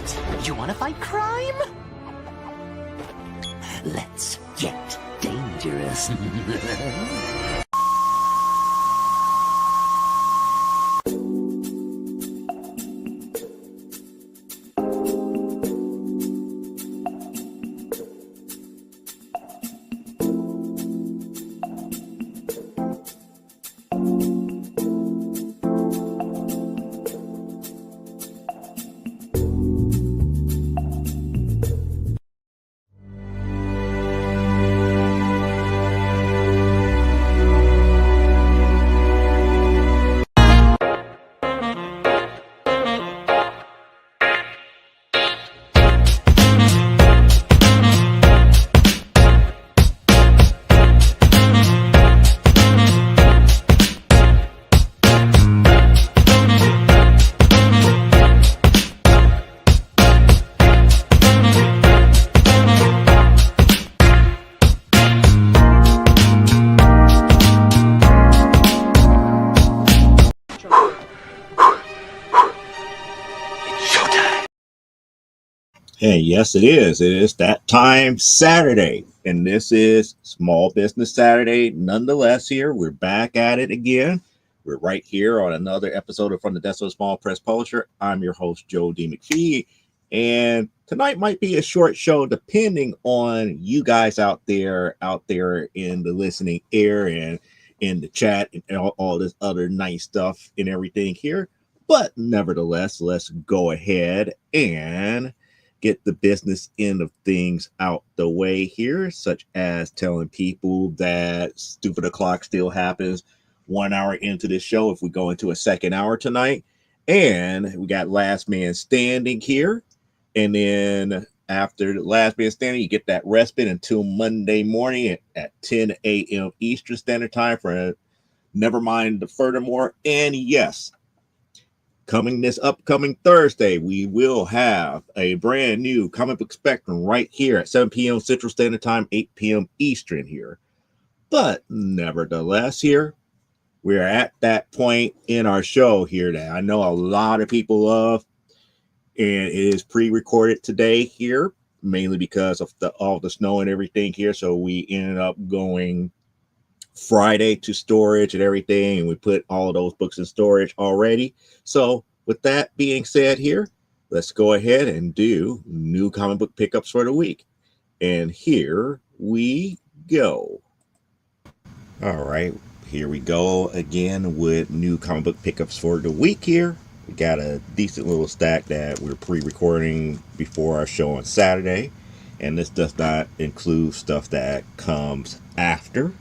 What? You want to fight crime? Let's get dangerous. And yes, it is. It is that time Saturday. And this is Small Business Saturday. Nonetheless, here we're back at it again. We're right here on another episode of From the Desk of a Small Press Publisher. I'm your host, Joe D. McPhee. And tonight might be a short show depending on you guys out there in the listening air and in the chat and all this other nice stuff and everything here. But nevertheless, let's go ahead and get the business end of things out the way here, such as telling people that Stupid O'Clock still happens 1 hour into this show if we go into a second hour tonight. And we got Last Man Standing here. And then after the Last Man Standing, you get that respite until Monday morning at 10 a.m. Eastern Standard Time for Nevermind the Furthermore. And yes, coming this upcoming Thursday, we will have a brand new Comic Book Spectrum right here at 7 p.m. Central Standard Time, 8 p.m. Eastern here. But nevertheless, here, we're at that point in our show here that I know a lot of people love. And it is pre-recorded today here, mainly because of all the snow and everything here. So we ended up going Friday to storage and everything, and we put all of those books in storage already. So with that being said here, let's go ahead and do new comic book pickups for the week. And here we go. All right, here we go again with new comic book pickups for the week here. We got a decent little stack that we're pre-recording before our show on Saturday. And this does not include stuff that comes after.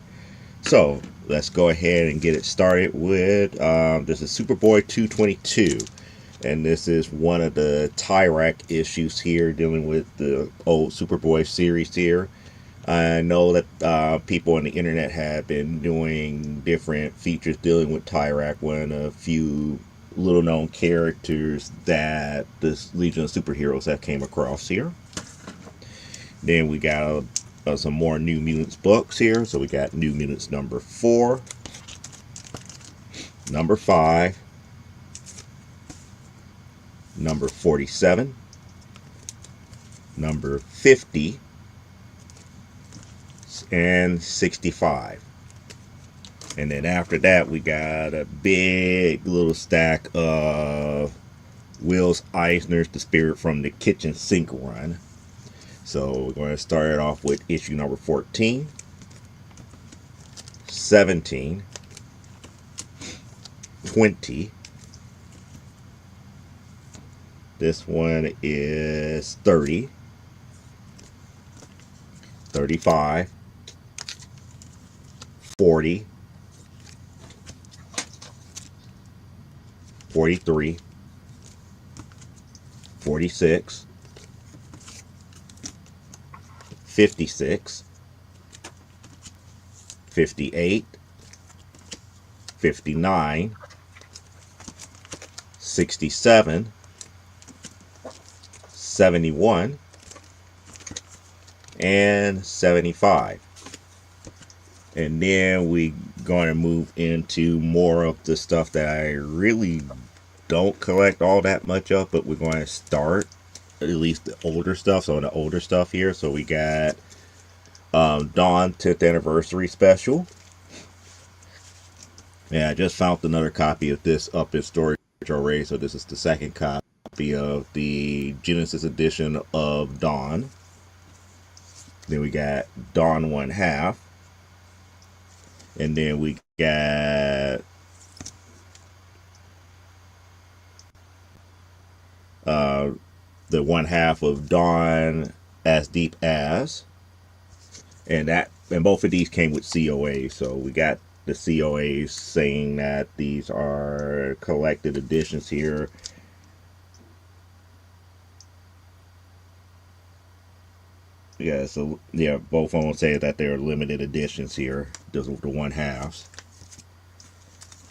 So let's go ahead and get it started with this is Superboy 222, and this is one of the Tyrak issues here dealing with the old Superboy series here. I know that people on the internet have been doing different features dealing with Tyrak, one of a few little known characters that this Legion of Superheroes have came across here. Then we got some more New Mutants books here. So we got New Mutants number 4, number 5, number 47, number 50, and 65. And then after that, we got a big little stack of Will Eisner's The Spirit from the Kitchen Sink run. So we're going to start it off with issue number 14, 17, 20. This one is 30, 35, 40, 43, 46, 56, 58, 59, 67, 71, and 75. And then we going to move into more of the stuff that I really don't collect all that much of, but we're going to start at least the older stuff. So the older stuff here. So we got Dawn 10th anniversary special. Yeah, I just found another copy of this up in storage already. So this is the second copy of the Genesis edition of Dawn. Then we got Dawn 1/2. And then we got the 1/2 of Dawn As Deep As. And both of these came with COA. So we got the COAs saying that these are collected editions here. Yeah, so yeah, both of them say that they're limited editions here. Those are the 1/2s.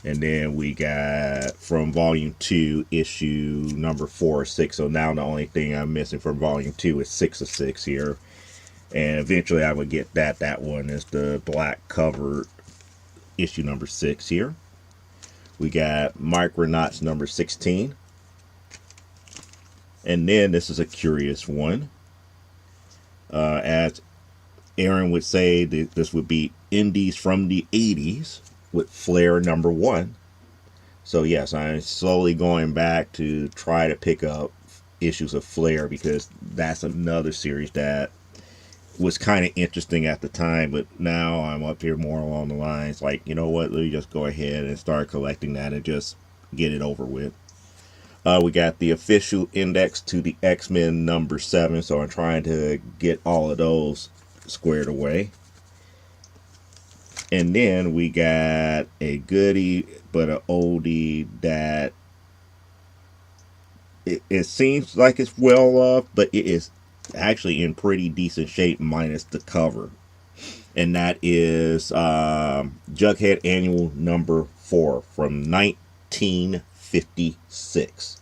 And then we got from volume 2, issue number 4 or 6. So now the only thing I'm missing from volume 2 is 6 of 6 here. And eventually I would get that. That one is the black cover issue number 6 here. We got Micronauts number 16. And then this is a curious one. As Aaron would say, this would be indies from the 80s with Flair number 1. So yes, I'm slowly going back to try to pick up issues of Flair because that's another series that was kind of interesting at the time, but now I'm up here more along the lines like, you know what, let me just go ahead and start collecting that and just get it over with. We got the official index to the X-Men number 7, so I'm trying to get all of those squared away. And then we got a goodie but an oldie that it seems like it's well loved, but it is actually in pretty decent shape minus the cover. And that is Jughead Annual number 4 from 1956.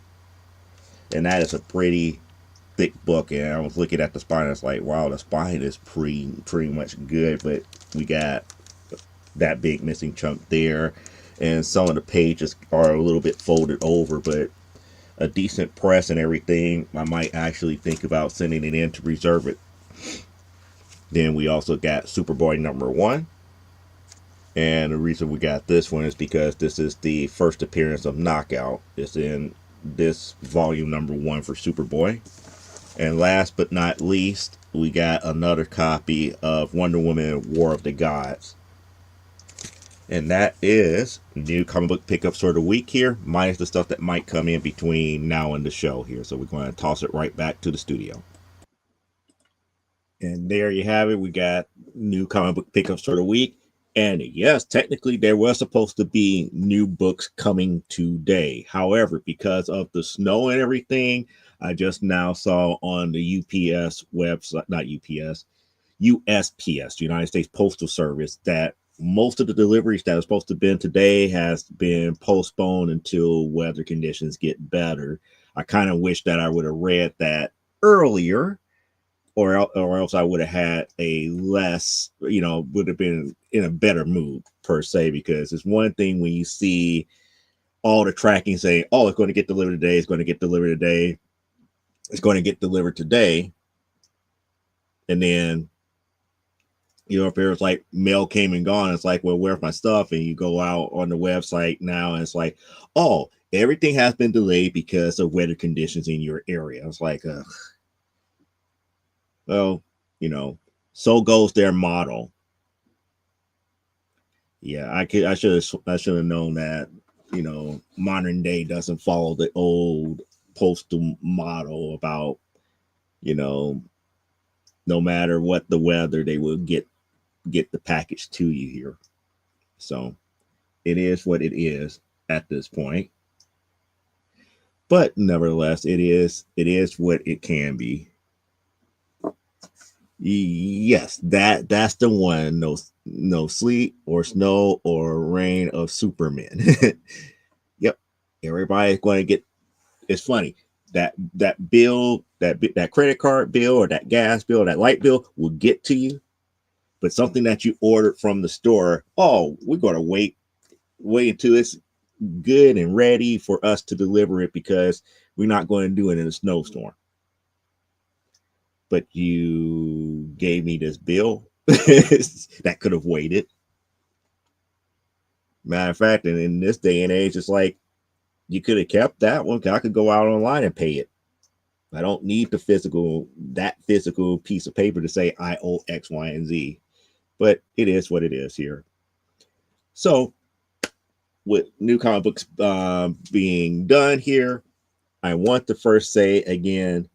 And that is a pretty thick book. And I was looking at the spine, and it's like, wow, the spine is pretty much good, but we got that big missing chunk there. And some of the pages are a little bit folded over, but a decent press and everything. I might actually think about sending it in to reserve it. Then we also got Superboy number 1. And the reason we got this one is because this is the first appearance of Knockout. It's in this volume number 1 for Superboy. And last but not least, we got another copy of Wonder Woman War of the Gods. And that is new comic book pickups for the week here, minus the stuff that might come in between now and the show here. So we're going to toss it right back to the studio. And there you have it. We got new comic book pickups for the week. And yes, technically there was supposed to be new books coming today. However, because of the snow and everything, I just now saw on the UPS website, not UPS, USPS, United States Postal Service, that most of the deliveries that are supposed to have been today has been postponed until weather conditions get better. I kind of wish that I would have read that earlier, or else I would have had a less, would have been in a better mood per se, because it's one thing when you see all the tracking saying, oh, it's going to get delivered today, it's going to get delivered today, it's going to get delivered today. And then, if there's like mail came and gone, it's like, well, where's my stuff? And you go out on the website now and it's like, oh, everything has been delayed because of weather conditions in your area. It's like, well, so goes their model. Yeah, I should have known that, modern day doesn't follow the old postal model about, no matter what the weather, they will get the package to you here. So it is what it is at this point. But nevertheless, it is what it can be. Yes, that's the one. No sleet or snow or rain of Superman. Yep, everybody's going to get. It's funny that bill, that credit card bill or that gas bill, or that light bill will get to you, but something that you ordered from the store, oh, we're going to wait until it's good and ready for us to deliver it because we're not going to do it in a snowstorm. but you gave me this bill that could have waited. Matter of fact, and in this day and age, it's like you could have kept that one. I could go out online and pay it. I don't need that physical piece of paper to say I owe X, Y, and Z. But it is what it is here. So, with new comic books being done here, I want to first say again,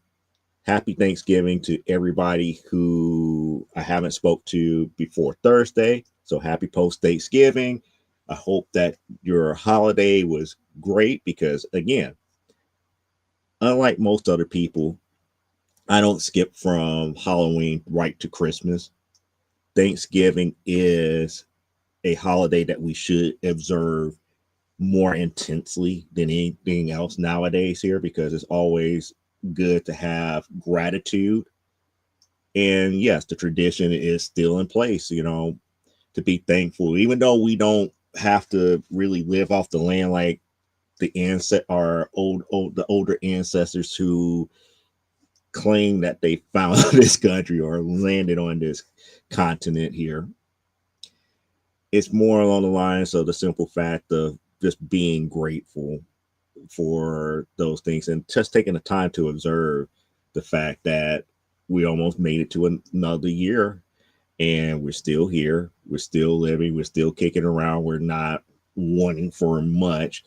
happy Thanksgiving to everybody who I haven't spoke to before Thursday. So happy post Thanksgiving. I hope that your holiday was great because again, unlike most other people, I don't skip from Halloween right to Christmas. Thanksgiving is a holiday that we should observe more intensely than anything else nowadays here because it's always good to have gratitude. And yes, the tradition is still in place, to be thankful, even though we don't have to really live off the land like our the older ancestors who claim that they found this country or landed on this continent here. It's more along the lines of the simple fact of just being grateful for those things and just taking the time to observe the fact that we almost made it to another year and we're still here. We're still living. We're still kicking around. We're not wanting for much.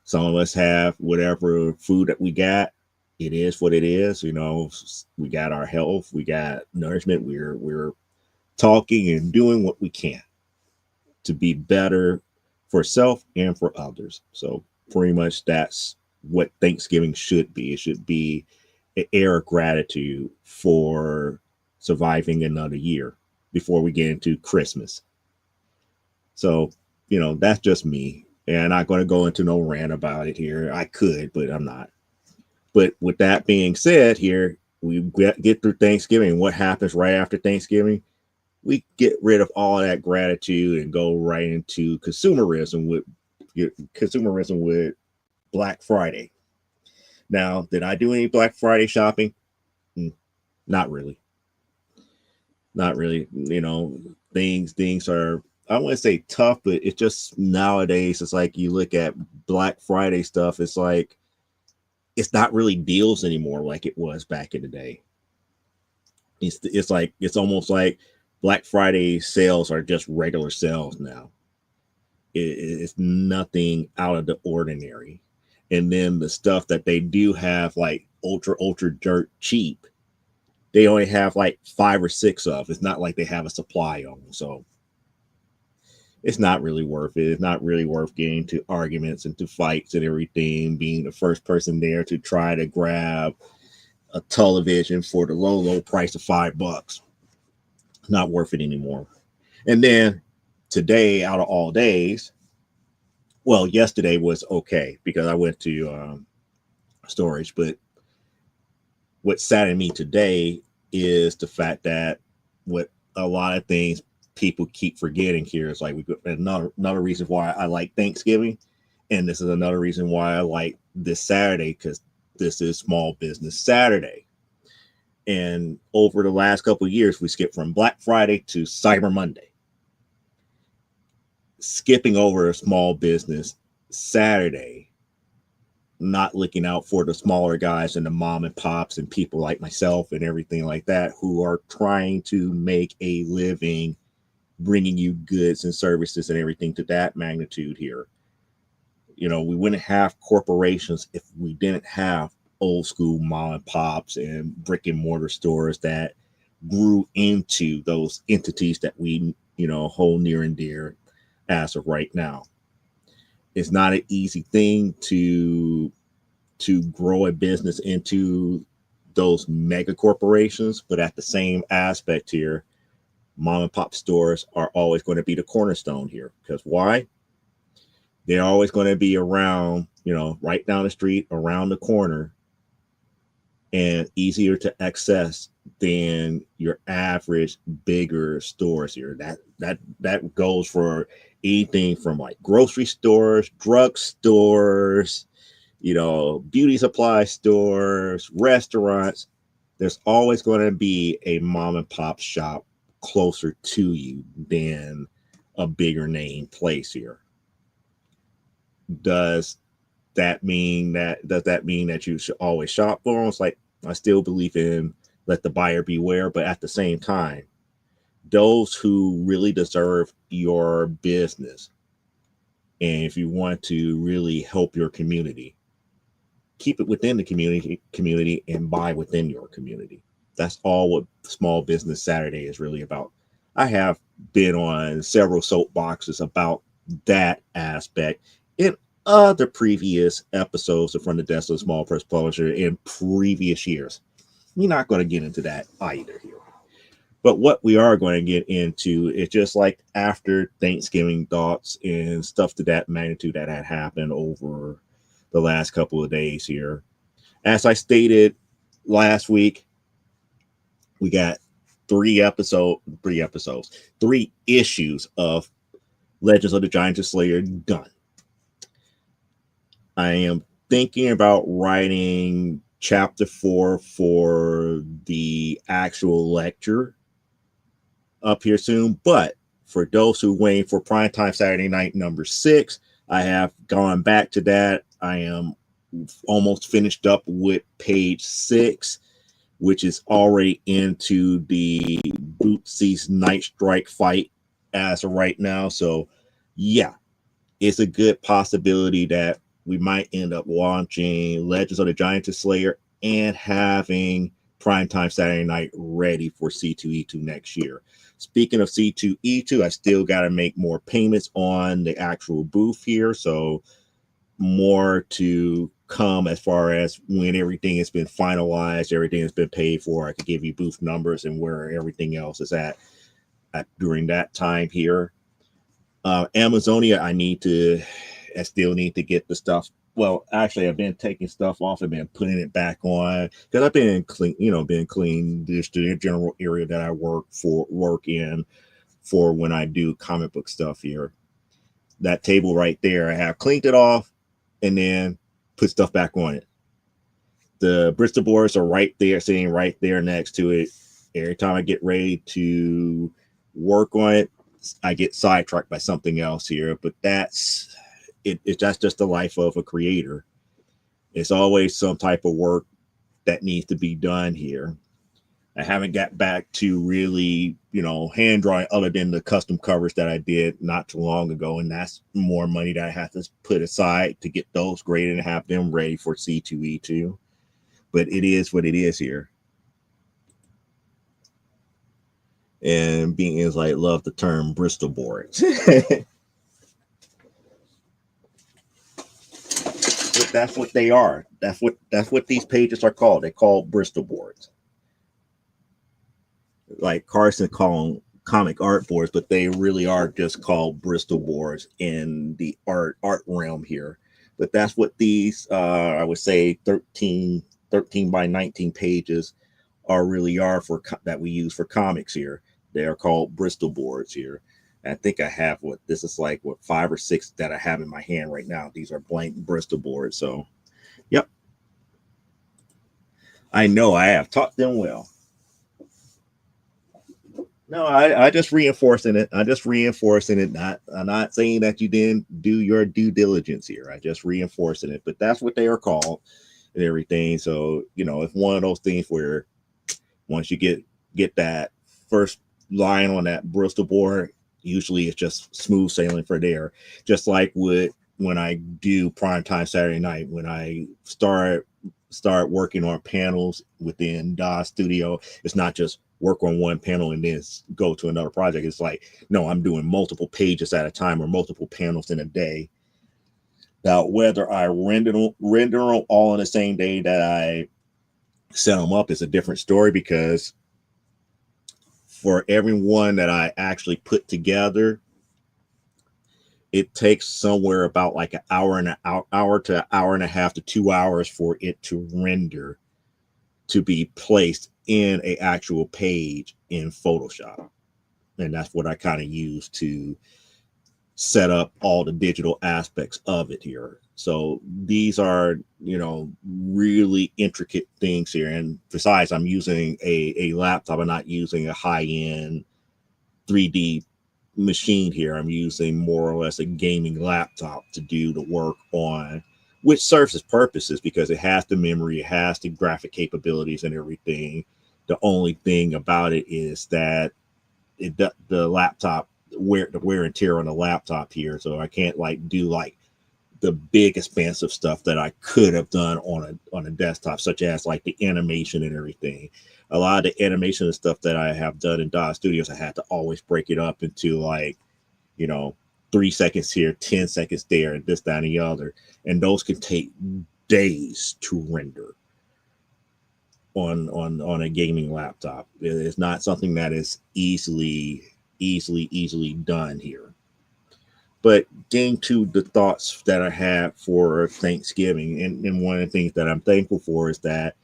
Some of us have whatever food that we got. It is what it is. We got our health. We got nourishment. We're talking and doing what we can to be better for self and for others. So pretty much that's what Thanksgiving should be. It should be an air of gratitude for surviving another year before we get into Christmas. So, that's just me. And I'm not going to go into no rant about it here. I could, but I'm not. But with that being said, here we get through Thanksgiving. What happens right after Thanksgiving? We get rid of all that gratitude and go right into consumerism with Black Friday. Now, did I do any Black Friday shopping? Not really. Not really. Things are, I wouldn't say tough, but it's just nowadays, it's like you look at Black Friday stuff, it's like, it's not really deals anymore like it was back in the day. It's almost like Black Friday sales are just regular sales now. It's nothing out of the ordinary. And then the stuff that they do have, like ultra dirt cheap, they only have like 5 or 6 of. It's not like they have a supply on them. So it's not really worth it. It's not really worth getting to arguments and to fights and everything, being the first person there to try to grab a television for the low price of $5. Not worth it anymore. And then today, out of all days, well, yesterday was okay because I went to storage, but what saddened me today is the fact that what a lot of things people keep forgetting here is like another reason why I like Thanksgiving, and this is another reason why I like this Saturday, because this is Small Business Saturday. And over the last couple of years, we skipped from Black Friday to Cyber Monday, skipping over a Small Business Saturday, not looking out for the smaller guys and the mom and pops and people like myself and everything like that who are trying to make a living bringing you goods and services and everything to that magnitude here. We wouldn't have corporations if we didn't have old school mom and pops and brick and mortar stores that grew into those entities that we, hold near and dear as of right now. It's not an easy thing to grow a business into those mega corporations, but at the same aspect here, mom and pop stores are always going to be the cornerstone here. Because why? They're always going to be around, right down the street, around the corner, and easier to access than your average bigger stores here. That goes for anything from like grocery stores, drug stores, beauty supply stores, restaurants. there's always going to be a mom and pop shop closer to you than a bigger name place here. Does that mean that you should always shop for them? It's like, I still believe in let the buyer beware, but at the same time, those who really deserve your business, and if you want to really help your community, keep it within the community and buy within your community. That's all what Small Business Saturday is really about. I have been on several soapboxes about that aspect in other previous episodes of From the Desk of Small Press Publisher in previous years. We're not going to get into that either here. But what we are going to get into is just like after Thanksgiving thoughts and stuff to that magnitude that had happened over the last couple of days here. As I stated last week, we got three issues of Legends of the Giant Slayer done. I am thinking about writing chapter 4 for the actual lecture up here soon, but for those who waiting for Primetime Saturday Night number 6, I have gone back to that. I am almost finished up with page 6, which is already into the Bootsy's Night Strike fight as of right now. So yeah, it's a good possibility that we might end up launching Legends of the Giant Slayer and having Primetime Saturday Night ready for C2E2 next year. Speaking of C2E2, I still got to make more payments on the actual booth here. So more to come as far as when everything has been finalized, everything has been paid for. I could give you booth numbers and where everything else is at during that time here. Amazonia, I still need to get the stuff. Well, actually, I've been taking stuff off and been putting it back on because I've been clean this the general area that I work in for when I do comic book stuff here. That table right there, I have cleaned it off and then put stuff back on it. The Bristol boards are right there, sitting right there next to it. Every time I get ready to work on it, I get sidetracked by something else here, but that's just the life of a creator. It's always some type of work that needs to be done here. I haven't got back to really, hand drawing other than the custom covers that I did not too long ago. And that's more money that I have to put aside to get those graded and have them ready for C2E2. But it is what it is here. And being is like, love the term Bristol boards. But that's what they are. That's what these pages are called. They're called Bristol boards. Like Carson call them comic art boards, but they really are just called Bristol boards in the art realm here. But that's what these I would say 13 by 19 pages really are for that we use for comics here. They are called Bristol boards here. And I think I have 5 or 6 that I have in my hand right now. These are blank Bristol boards. So, yep. I know I have taught them well. No, I just reinforcing it. I'm not saying that you didn't do your due diligence here. I just reinforcing it. But that's what they are called and everything. So, it's one of those things where once you get that first line on that Bristol board, usually it's just smooth sailing for there. Just like when I do Primetime Saturday Night, when I start working on panels within DOS Studio, it's not just work on one panel and then go to another project. It's like, no, I'm doing multiple pages at a time or multiple panels in a day. Now, whether I render them all on the same day that I set them up is a different story, because for every one that I actually put together, it takes somewhere about like an hour to an hour and a half to 2 hours for it to render to be placed in a actual page in Photoshop. And that's what I kind of use to set up all the digital aspects of it here. So these are, really intricate things here. And besides, I'm using a laptop. I'm not using a high end 3D machine here. I'm using more or less a gaming laptop to do the work on, which serves its purposes because it has the memory, it has the graphic capabilities and everything. The only thing about it is that the laptop, the wear and tear on the laptop here, so I can't like do like the big expansive stuff that I could have done on a desktop, such as like the animation and everything. A lot of the animation and stuff that I have done in DOS Studios, I had to always break it up into like, you know, 3 seconds here, 10 seconds there, and this, that, and the other. And those can take days to render on a gaming laptop. It's not something that is easily done here. But getting to the thoughts that I had for Thanksgiving, and one of the things that I'm thankful for is that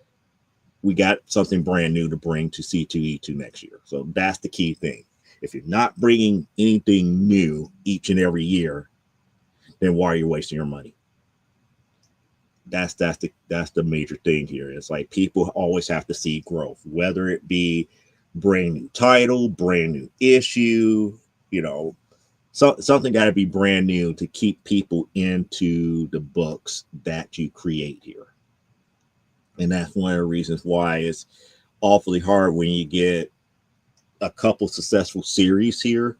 we got something brand new to bring to C2E2 next year. So that's the key thing. If you're not bringing anything new each and every year, then why are you wasting your money? That's the major thing here. It's like people always have to see growth, whether it be brand new title, brand new issue, something got to be brand new to keep people into the books that you create here. And that's one of the reasons why it's awfully hard when you get a couple successful series here.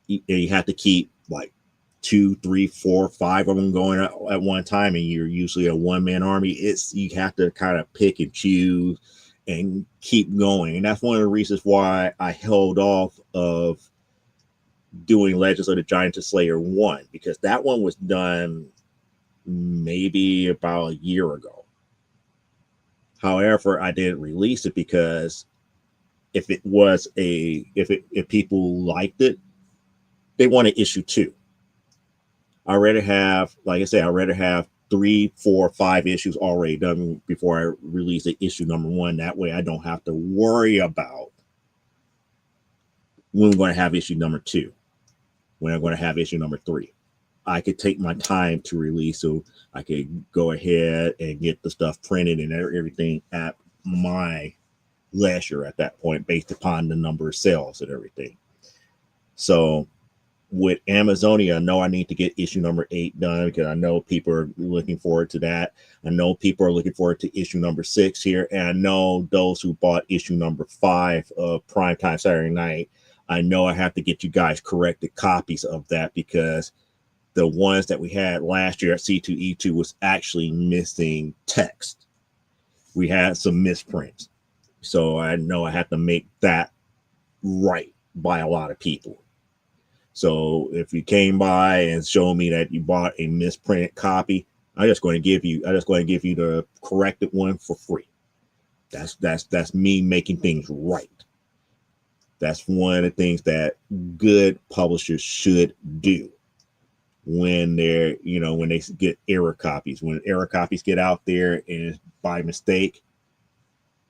You have to keep like 2, 3, 4, 5 of them going at one time, and you're usually a one-man army. You have to kind of pick and choose and keep going. And that's one of the reasons why I held off of doing Legends of the Giant Slayer 1, because that one was done maybe about a year ago. However, I didn't release it because if people liked it, they wanted issue 2. I'd rather have 3, 4, 5 issues already done before I release the issue number 1. That way I don't have to worry about when we're going to have issue number 2, when I'm going to have issue number 3. I could take my time to release, so I could go ahead and get the stuff printed and everything at my leisure at that point, based upon the number of sales and everything. So with Amazonia, I know I need to get issue number 8 done because I know people are looking forward to that. I know people are looking forward to issue number 6 here. And I know those who bought issue number 5 of Primetime Saturday Night, I know I have to get you guys corrected copies of that, because the ones that we had last year at C2E2 was actually missing text. We had some misprints. So I know I have to make that right by a lot of people. So if you came by and showed me that you bought a misprinted copy, I'm just going to give you the corrected one for free. That's me making things right. That's one of the things that good publishers should do when when they get error copies. When error copies get out there and by mistake,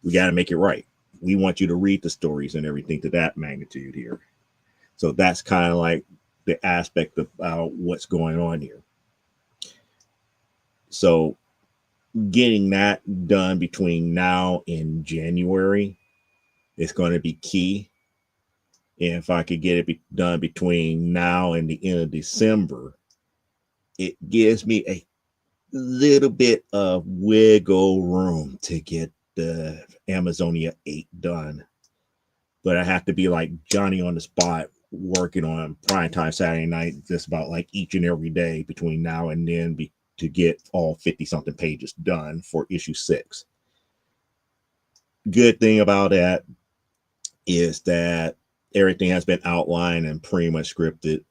we got to make it right. We want you to read the stories and everything to that magnitude here. So that's kind of like the aspect of what's going on here. So getting that done between now and January is going to be key. And if I could get it done between now and the end of December, it gives me a little bit of wiggle room to get the Amazonia 8 done. But I have to be like Johnny on the spot, working on Primetime Saturday Night just about like each and every day between now and then to get all 50 something pages done for issue 6. Good thing about that is that everything has been outlined and pretty much scripted.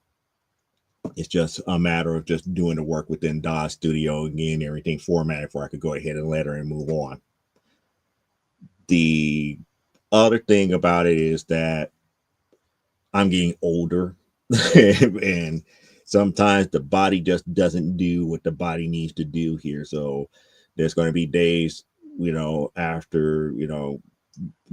It's just a matter of just doing the work within DOS Studio and getting everything formatted before I could go ahead and let her and move on. The other thing about it is that I'm getting older and sometimes the body just doesn't do what the body needs to do here. So there's going to be days, after,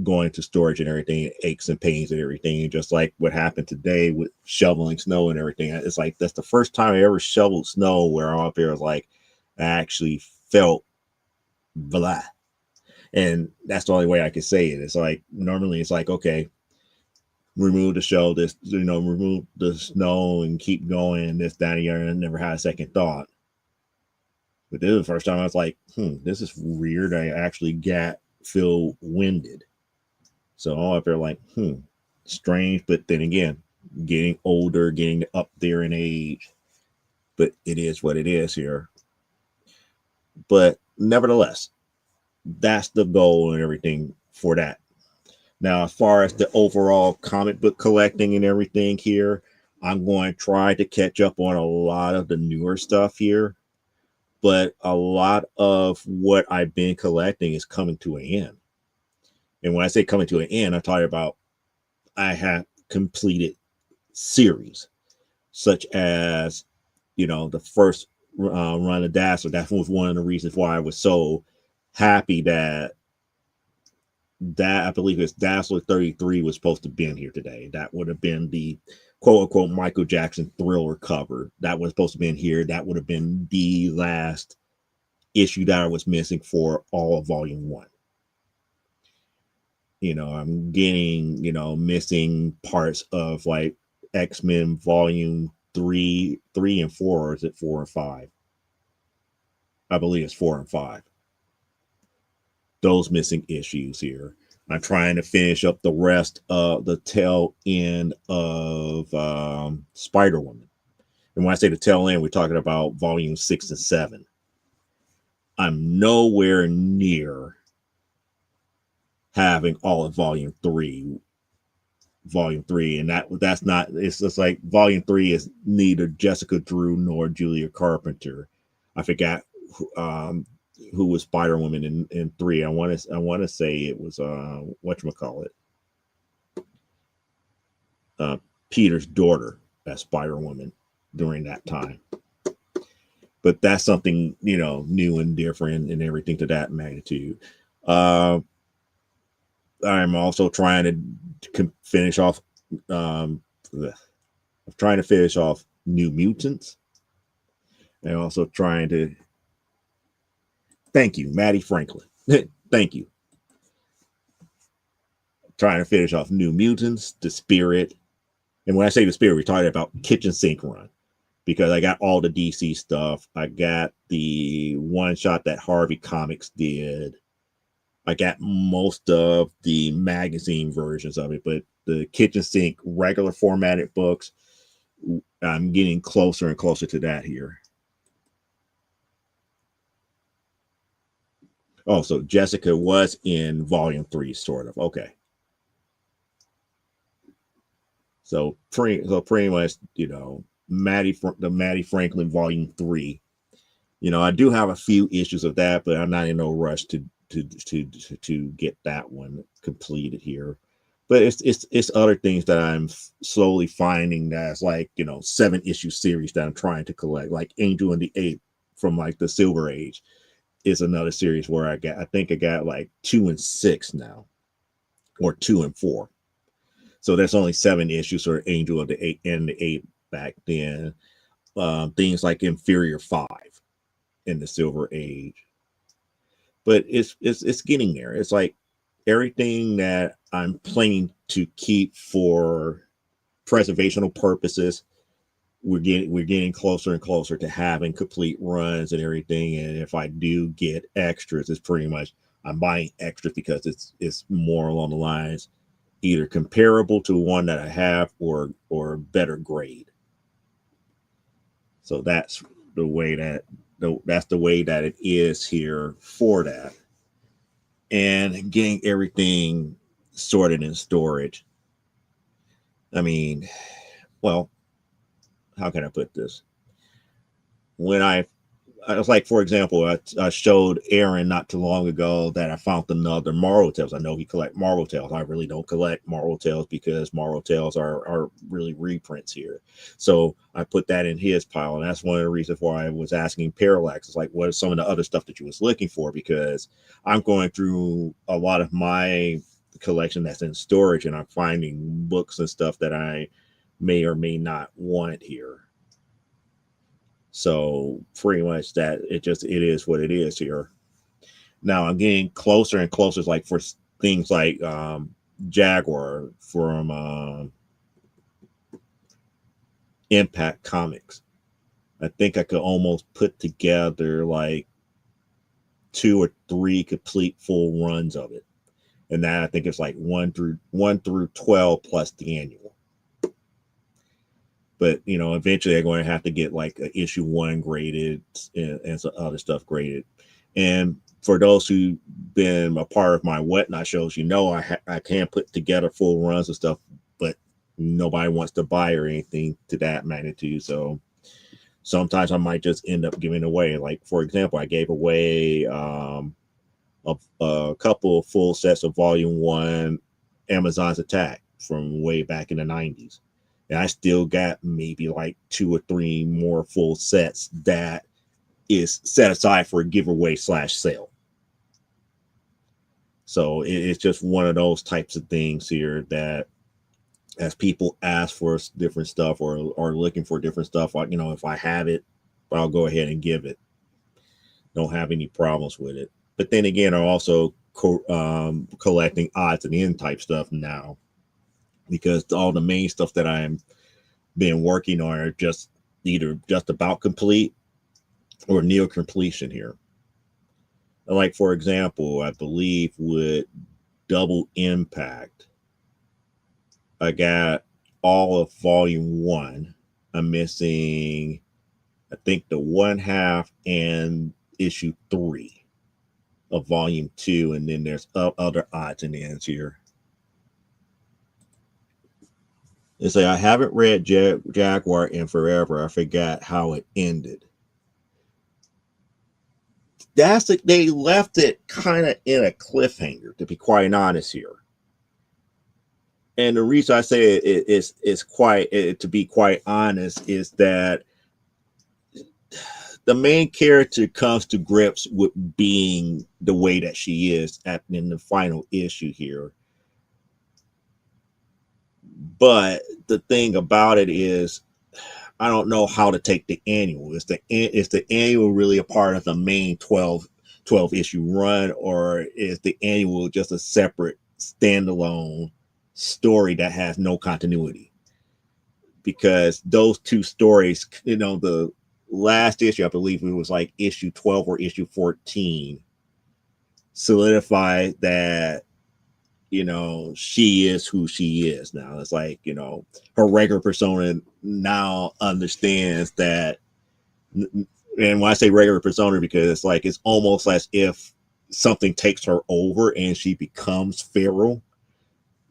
going to storage and everything, aches and pains and everything. Just like what happened today with shoveling snow and everything. It's like that's the first time I ever shoveled snow where I'm up here was like I actually felt blah. And that's the only way I could say it. It's like normally it's like, okay, remove the show, this, remove the snow and keep going, this, that, and the other. I never had a second thought. But this is the first time I was like, this is weird. I actually feel winded. So I'm up there like, strange. But then again, getting older, getting up there in age. But it is what it is here. But nevertheless, that's the goal and everything for that. Now, as far as the overall comic book collecting and everything here, I'm going to try to catch up on a lot of the newer stuff here. But a lot of what I've been collecting is coming to an end. And when I say coming to an end, I'm talking about I have completed series, such as, the first run of Dazzler. That was one of the reasons why I was so happy that I believe it's Dazzler 33 was supposed to be in here today. That would have been the quote unquote Michael Jackson Thriller cover. That was supposed to be in here. That would have been the last issue that I was missing for all of volume 1. I'm getting, missing parts of like X-Men volume 3 and 4, or is it 4 and 5? I believe it's 4 and 5. Those missing issues here. I'm trying to finish up the rest of the tail end of Spider-Woman. And when I say the tail end, we're talking about volume 6 and 7. I'm nowhere near having all of volume 3. And that's not, it's just like volume 3 is neither Jessica Drew nor Julia Carpenter. I forgot who was Spider-Woman in 3. I want to say it was whatchamacallit, Peter's daughter as Spider-Woman during that time. But that's something, new and different and everything to that magnitude. I'm also trying to finish off New Mutants. And also trying to thank you, Maddie Franklin. Thank you. Trying to finish off New Mutants, The Spirit. And when I say The Spirit, we're talking about Kitchen Sink run. Because I got all the DC stuff. I got the one shot that Harvey Comics did. I got most of the magazine versions of it, but the Kitchen Sink regular formatted books, I'm getting closer and closer to that here. Oh, so Jessica was in volume 3, sort of. Okay. So pretty much, the Maddie Franklin volume 3. I do have a few issues of that, but I'm not in no rush to get that one completed here. But it's other things that I'm slowly finding that's like 7-issue series that I'm trying to collect, like Angel and the Ape from like the Silver Age is another series where I think I got like 2 and 6 now, or 2 and 4. So there's only 7 issues for Angel and the Ape back then. Things like Inferior 5 in the Silver Age. But it's getting there. It's like everything that I'm planning to keep for preservational purposes, we're getting closer and closer to having complete runs and everything. And if I do get extras, it's pretty much I'm buying extras because it's more along the lines either comparable to one that I have or better grade. So that's the way that it is here for that. And getting everything sorted in storage. I mean, well, how can I put this? When I was like, for example, I showed Aaron not too long ago that I found another Marvel Tales. I know he collect Marvel Tales. I really don't collect Marvel Tales because Marvel Tales are really reprints here. So I put that in his pile, and that's one of the reasons why I was asking Parallax. It's like, what is some of the other stuff that you was looking for? Because I'm going through a lot of my collection that's in storage, and I'm finding books and stuff that I may or may not want here. So pretty much that it is what it is here. Now I'm getting closer and closer, like for things like Jaguar from Impact Comics. I think I could almost put together like 2 or 3 complete full runs of it, and that I think it's like 1 through 12 plus the annual. But eventually they're going to have to get like a issue 1 graded and some other stuff graded. And for those who've been a part of my whatnot shows, I can put together full runs of stuff, but nobody wants to buy or anything to that magnitude. So sometimes I might just end up giving away. Like, for example, I gave away a couple of full sets of Volume 1 Amazon's Attack from way back in the 90s. And I still got maybe like 2 or 3 more full sets that is set aside for a giveaway / sale. So it's just one of those types of things here that as people ask for different stuff or are looking for different stuff, like, if I have it, I'll go ahead and give it. Don't have any problems with it. But then again, I'm also collecting odds and end type stuff now, because all the main stuff that I'm been working on are just either just about complete or near completion here. Like, for example, I believe with Double Impact, I got all of Volume 1. I'm missing, I think, the 1/2 and issue 3 of Volume 2, and then there's other odds and ends here. It's like I haven't read Jaguar in forever. I forgot how it ended. They left it kind of in a cliffhanger, to be quite honest here. And the reason I say to be quite honest, is that the main character comes to grips with being the way that she is in the final issue here. But the thing about it is, I don't know how to take the annual. Is the annual really a part of the main 12 issue run, or is the annual just a separate standalone story that has no continuity? Because those two stories, the last issue, I believe it was like issue 12 or issue 14, solidified that she is who she is now. It's like, her regular persona now understands that. And when I say regular persona, because it's like, it's almost as if something takes her over and she becomes feral.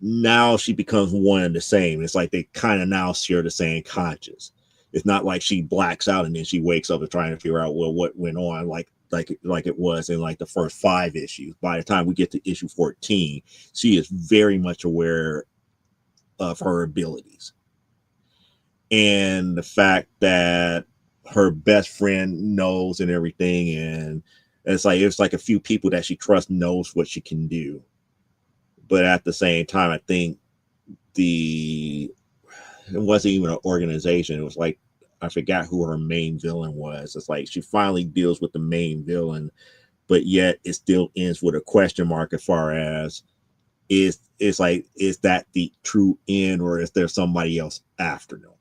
Now she becomes one and the same. It's like they kind of now share the same conscience. It's not like she blacks out and then she wakes up and trying to figure out, well, what went on, like it was in like the first 5 issues. By the time we get to issue 14, she is very much aware of her abilities. And the fact that her best friend knows and everything, and it's like a few people that she trusts knows what she can do. But at the same time, I think it wasn't even an organization. It was like, I forgot who her main villain was. It's like she finally deals with the main villain, but yet it still ends with a question mark as far as is that the true end, or is there somebody else after them?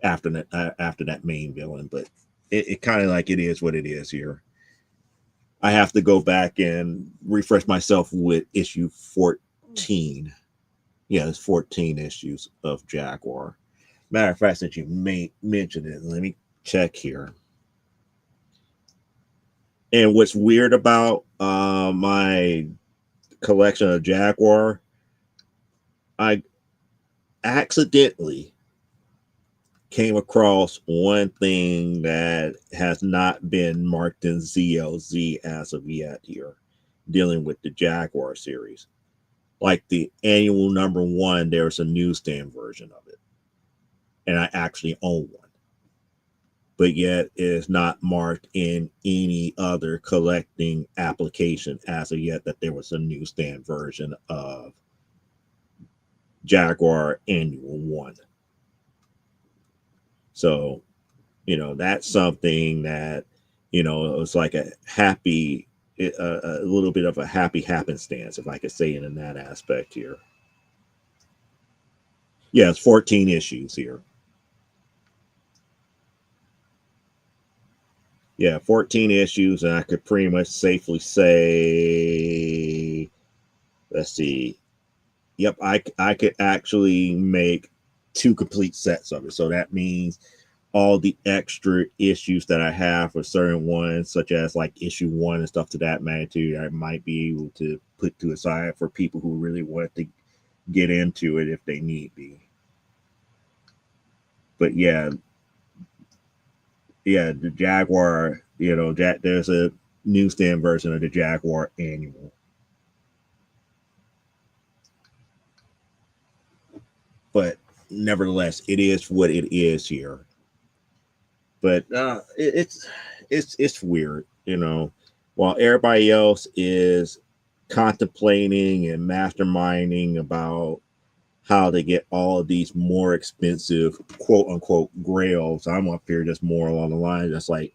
After that main villain. But it kind of like, it is what it is here. I have to go back and refresh myself with issue 14. Yeah, it's 14 issues of Jaguar. Matter of fact, since you mentioned it, let me check here. And what's weird about my collection of Jaguar, I accidentally came across one thing that has not been marked in ZLZ as of yet here, dealing with the Jaguar series. Like the annual number 1, there's a newsstand version of it, and I actually own one. but yet is not marked in any other collecting application as of yet that there was a newsstand version of Jaguar Annual 1. So, that's something that, it was like a little bit of a happy happenstance, if I could say it in that aspect here. Yeah, it's 14 issues here. Yeah, 14 issues, and I could pretty much safely say, let's see. Yep, I could actually make 2 complete sets of it. So that means all the extra issues that I have for certain ones, such as like issue 1 and stuff to that magnitude, I might be able to put to aside for people who really want to get into it if they need be. But yeah, the Jaguar, there's a newsstand version of the Jaguar Annual. But nevertheless, it is what it is here. But it's weird, While everybody else is contemplating and masterminding about how to get all of these more expensive quote unquote grails, I'm up here just more along the lines that's like,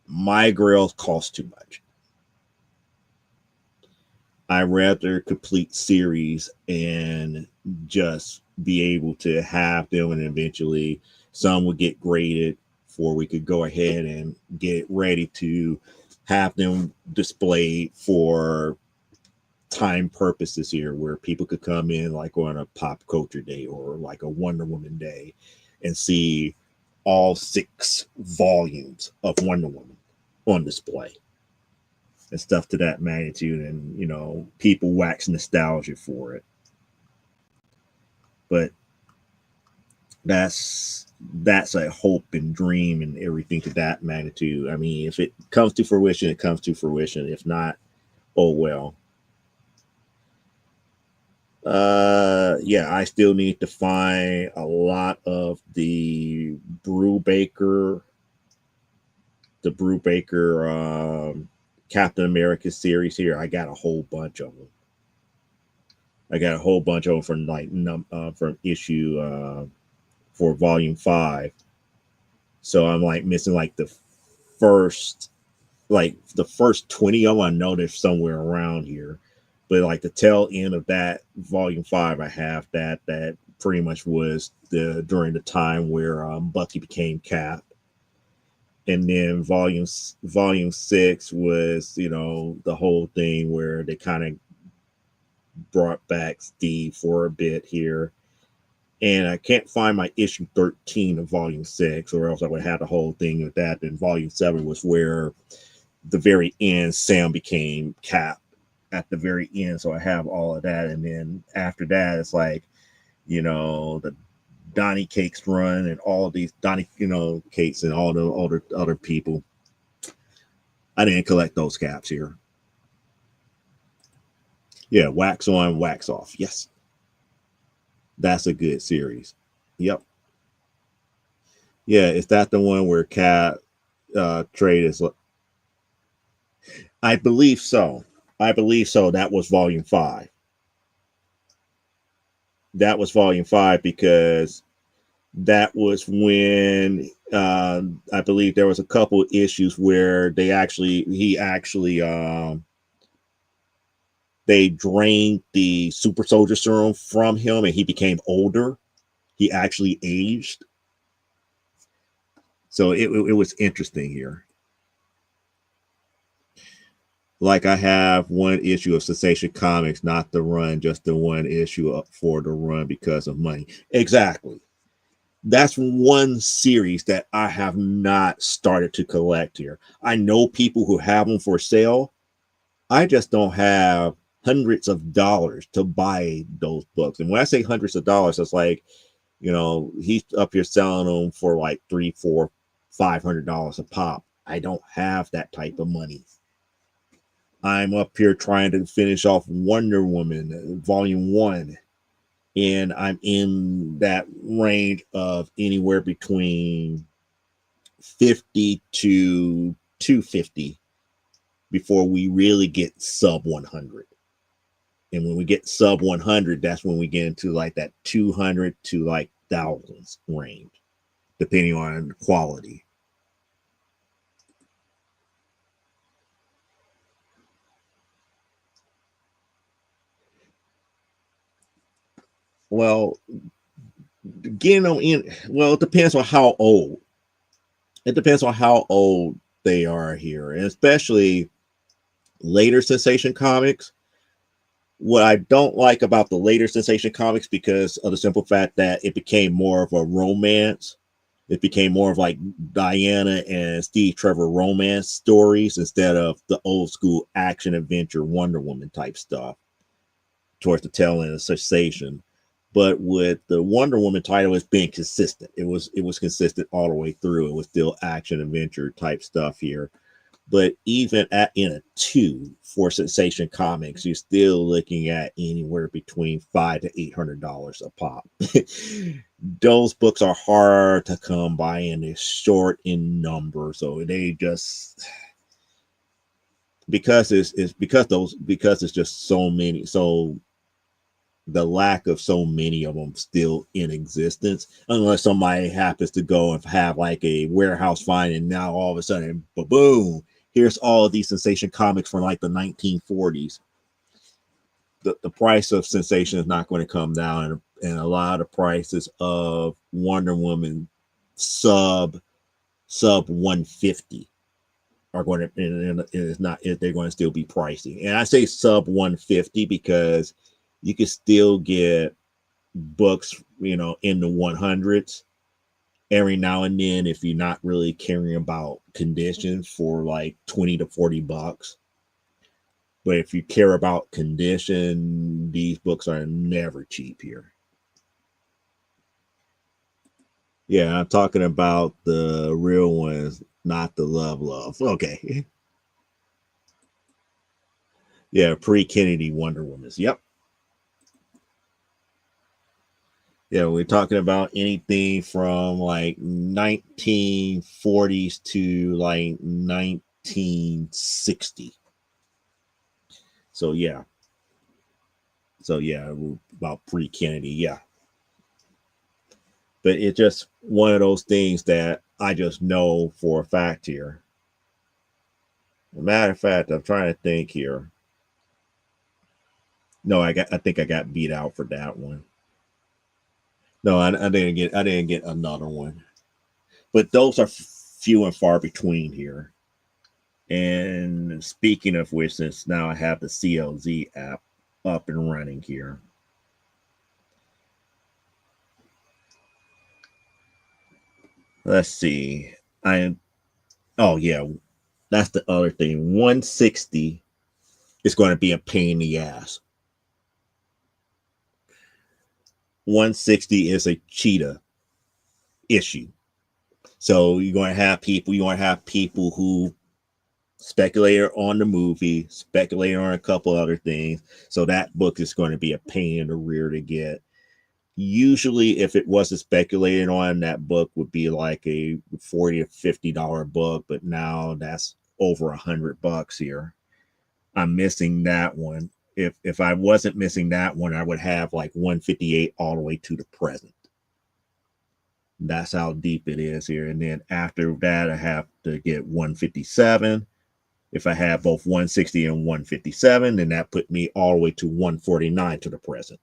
my grails cost too much. I rather complete series and just be able to have them, and eventually some would get graded for we could go ahead and get ready to have them displayed for time purposes here, where people could come in like on a pop culture day or like a Wonder Woman day and see all 6 volumes of Wonder Woman on display and stuff to that magnitude, and people wax nostalgia for it. But that's a hope and dream and everything to that magnitude. I mean, if it comes to fruition, it comes to fruition. If not, oh well. Yeah, I still need to find a lot of the Brubaker Captain America series here. I got a whole bunch of them. From like from issue for volume 5. So I'm like missing like the first 20 of them. I know they're somewhere around here, but like the tail end of that volume 5, I have that pretty much was during the time where Bucky became Cap. And then volume 6 was, the whole thing where they kind of brought back Steve for a bit here. And I can't find my issue 13 of volume 6, or else I would have the whole thing with that. Then volume 7 was where the very end Sam became Cap at the very end. So I have all of that. And then after that, it's like, the Donny Cates run and all these Donny, Cates and all the other people. I didn't collect those caps here. Yeah, wax on, wax off. Yes. That's a good series. Yep. Yeah, is that the one where Cap trade is? I believe so. That was volume 5. That was volume 5 because that was when I believe there was a couple of issues where they drained the super soldier serum from him and he became older. He actually aged. So it was interesting here. Like I have one issue of Sensation Comics, not the run, just the one issue up for the run because of money. Exactly. That's one series that I have not started to collect here. I know people who have them for sale. I just don't have hundreds of dollars to buy those books. And when I say hundreds of dollars, it's like, he's up here selling them for like $300, $400, $500 a pop. I don't have that type of money. I'm up here trying to finish off Wonder Woman Volume 1. And I'm in that range of anywhere between 50 to 250 before we really get sub 100. And when we get sub 100, that's when we get into like that 200 to like thousands range, depending on quality. Well, getting them in, well, it depends on how old. It depends on how old they are here, and especially later sensation comics. What I don't like about the later sensation comics, because of the simple fact that it became more of a romance, it became more of like Diana and Steve Trevor romance stories instead of the old school action adventure Wonder Woman type stuff towards the tail end of sensation. But with the Wonder Woman title, it's been consistent. It was consistent all the way through. It was still action adventure type stuff here. But even in a 2 for Sensation Comics, you're still looking at anywhere between $500 to $800 a pop. Those books are hard to come by, and they're short in number, so they just, because it's just so many, so the lack of so many of them still in existence, unless somebody happens to go and have like a warehouse find, and now all of a sudden, boom, here's all of these Sensation comics from like the 1940s. The price of Sensation is not going to come down, and a lot of prices of Wonder Woman sub 150 are going to, and it's not, they're going to still be pricey. And I say sub 150 because you can still get books, in the 100s every now and then if you're not really caring about condition, for like 20 to 40 bucks. But if you care about condition, these books are never cheap here. Yeah, I'm talking about the real ones, not the love. Okay. Yeah, pre-Kennedy Wonder Woman's. Yep. Yeah, we're talking about anything from like 1940s to like 1960. So yeah. About pre-Kennedy, yeah. But it's just one of those things that I just know for a fact here. As a matter of fact, I'm trying to think here. No, I think I got beat out for that one. No, I didn't get another one. But those are few and far between here. And speaking of which, since now I have the CLZ app up and running here, let's see. Oh yeah, that's the other thing. 160 is going to be a pain in the ass. 160 is a cheetah issue. So you're going to have people who speculated on the movie, speculated on a couple other things. So that book is going to be a pain in the rear to get. Usually, if it wasn't speculated on, that book would be like a $40 to $50 book, but now that's over $100 here. I'm missing that one. If I wasn't missing that one, I would have like 158 all the way to the present. That's how deep it is here. And then after that, I have to get 157. If I have both 160 and 157, then that put me all the way to 149 to the present.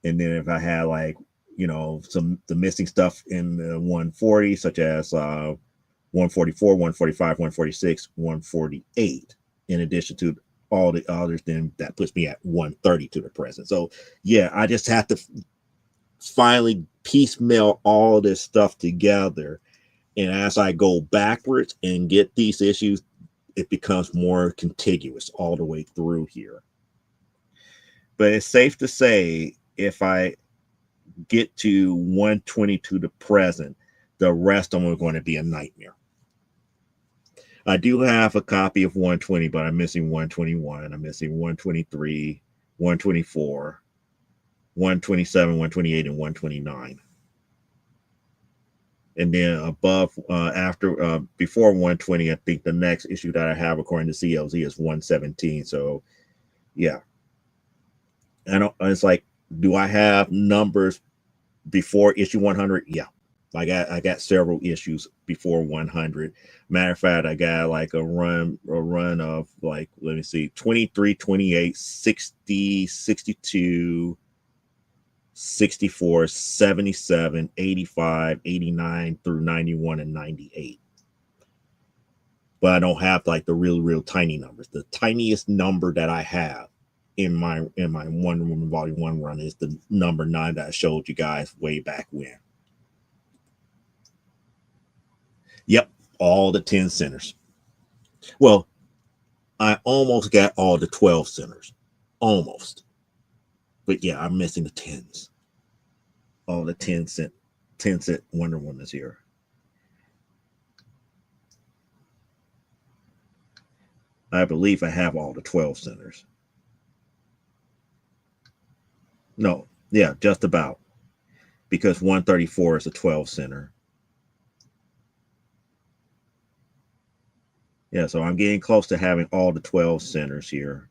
And then if I had like, the missing stuff in the 140, such as 144, 145, 146, 148, in addition to all the others, then that puts me at 130 to the present. So yeah, I just have to finally piecemeal all this stuff together. And as I go backwards and get these issues, it becomes more contiguous all the way through here. But it's safe to say, if I get to 120 to the present, the rest of them are going to be a nightmare. I do have a copy of 120, but I'm missing 121. I'm missing 123, 124, 127, 128, and 129. And then above, before 120, I think the next issue that I have according to CLZ is 117. So yeah, I don't. It's like, do I have numbers before issue 100? Yeah, I got several issues before 100. Matter of fact, I got like a run of, like, let me see, 23, 28, 60, 62, 64, 77, 85, 89 through 91 and 98. But I don't have like the real tiny numbers. The tiniest number that I have in my Wonder Woman Volume 1 run is the number 9 that I showed you guys way back when. Yep, all the 10 centers. Well, I almost got all the 12 centers. Almost. But yeah, I'm missing the 10s. All the 10 cent Wonder Woman is here. I believe I have all the 12 centers. No, yeah, just about. Because 134 is a 12 center. Yeah, so I'm getting close to having all the 12 centers here.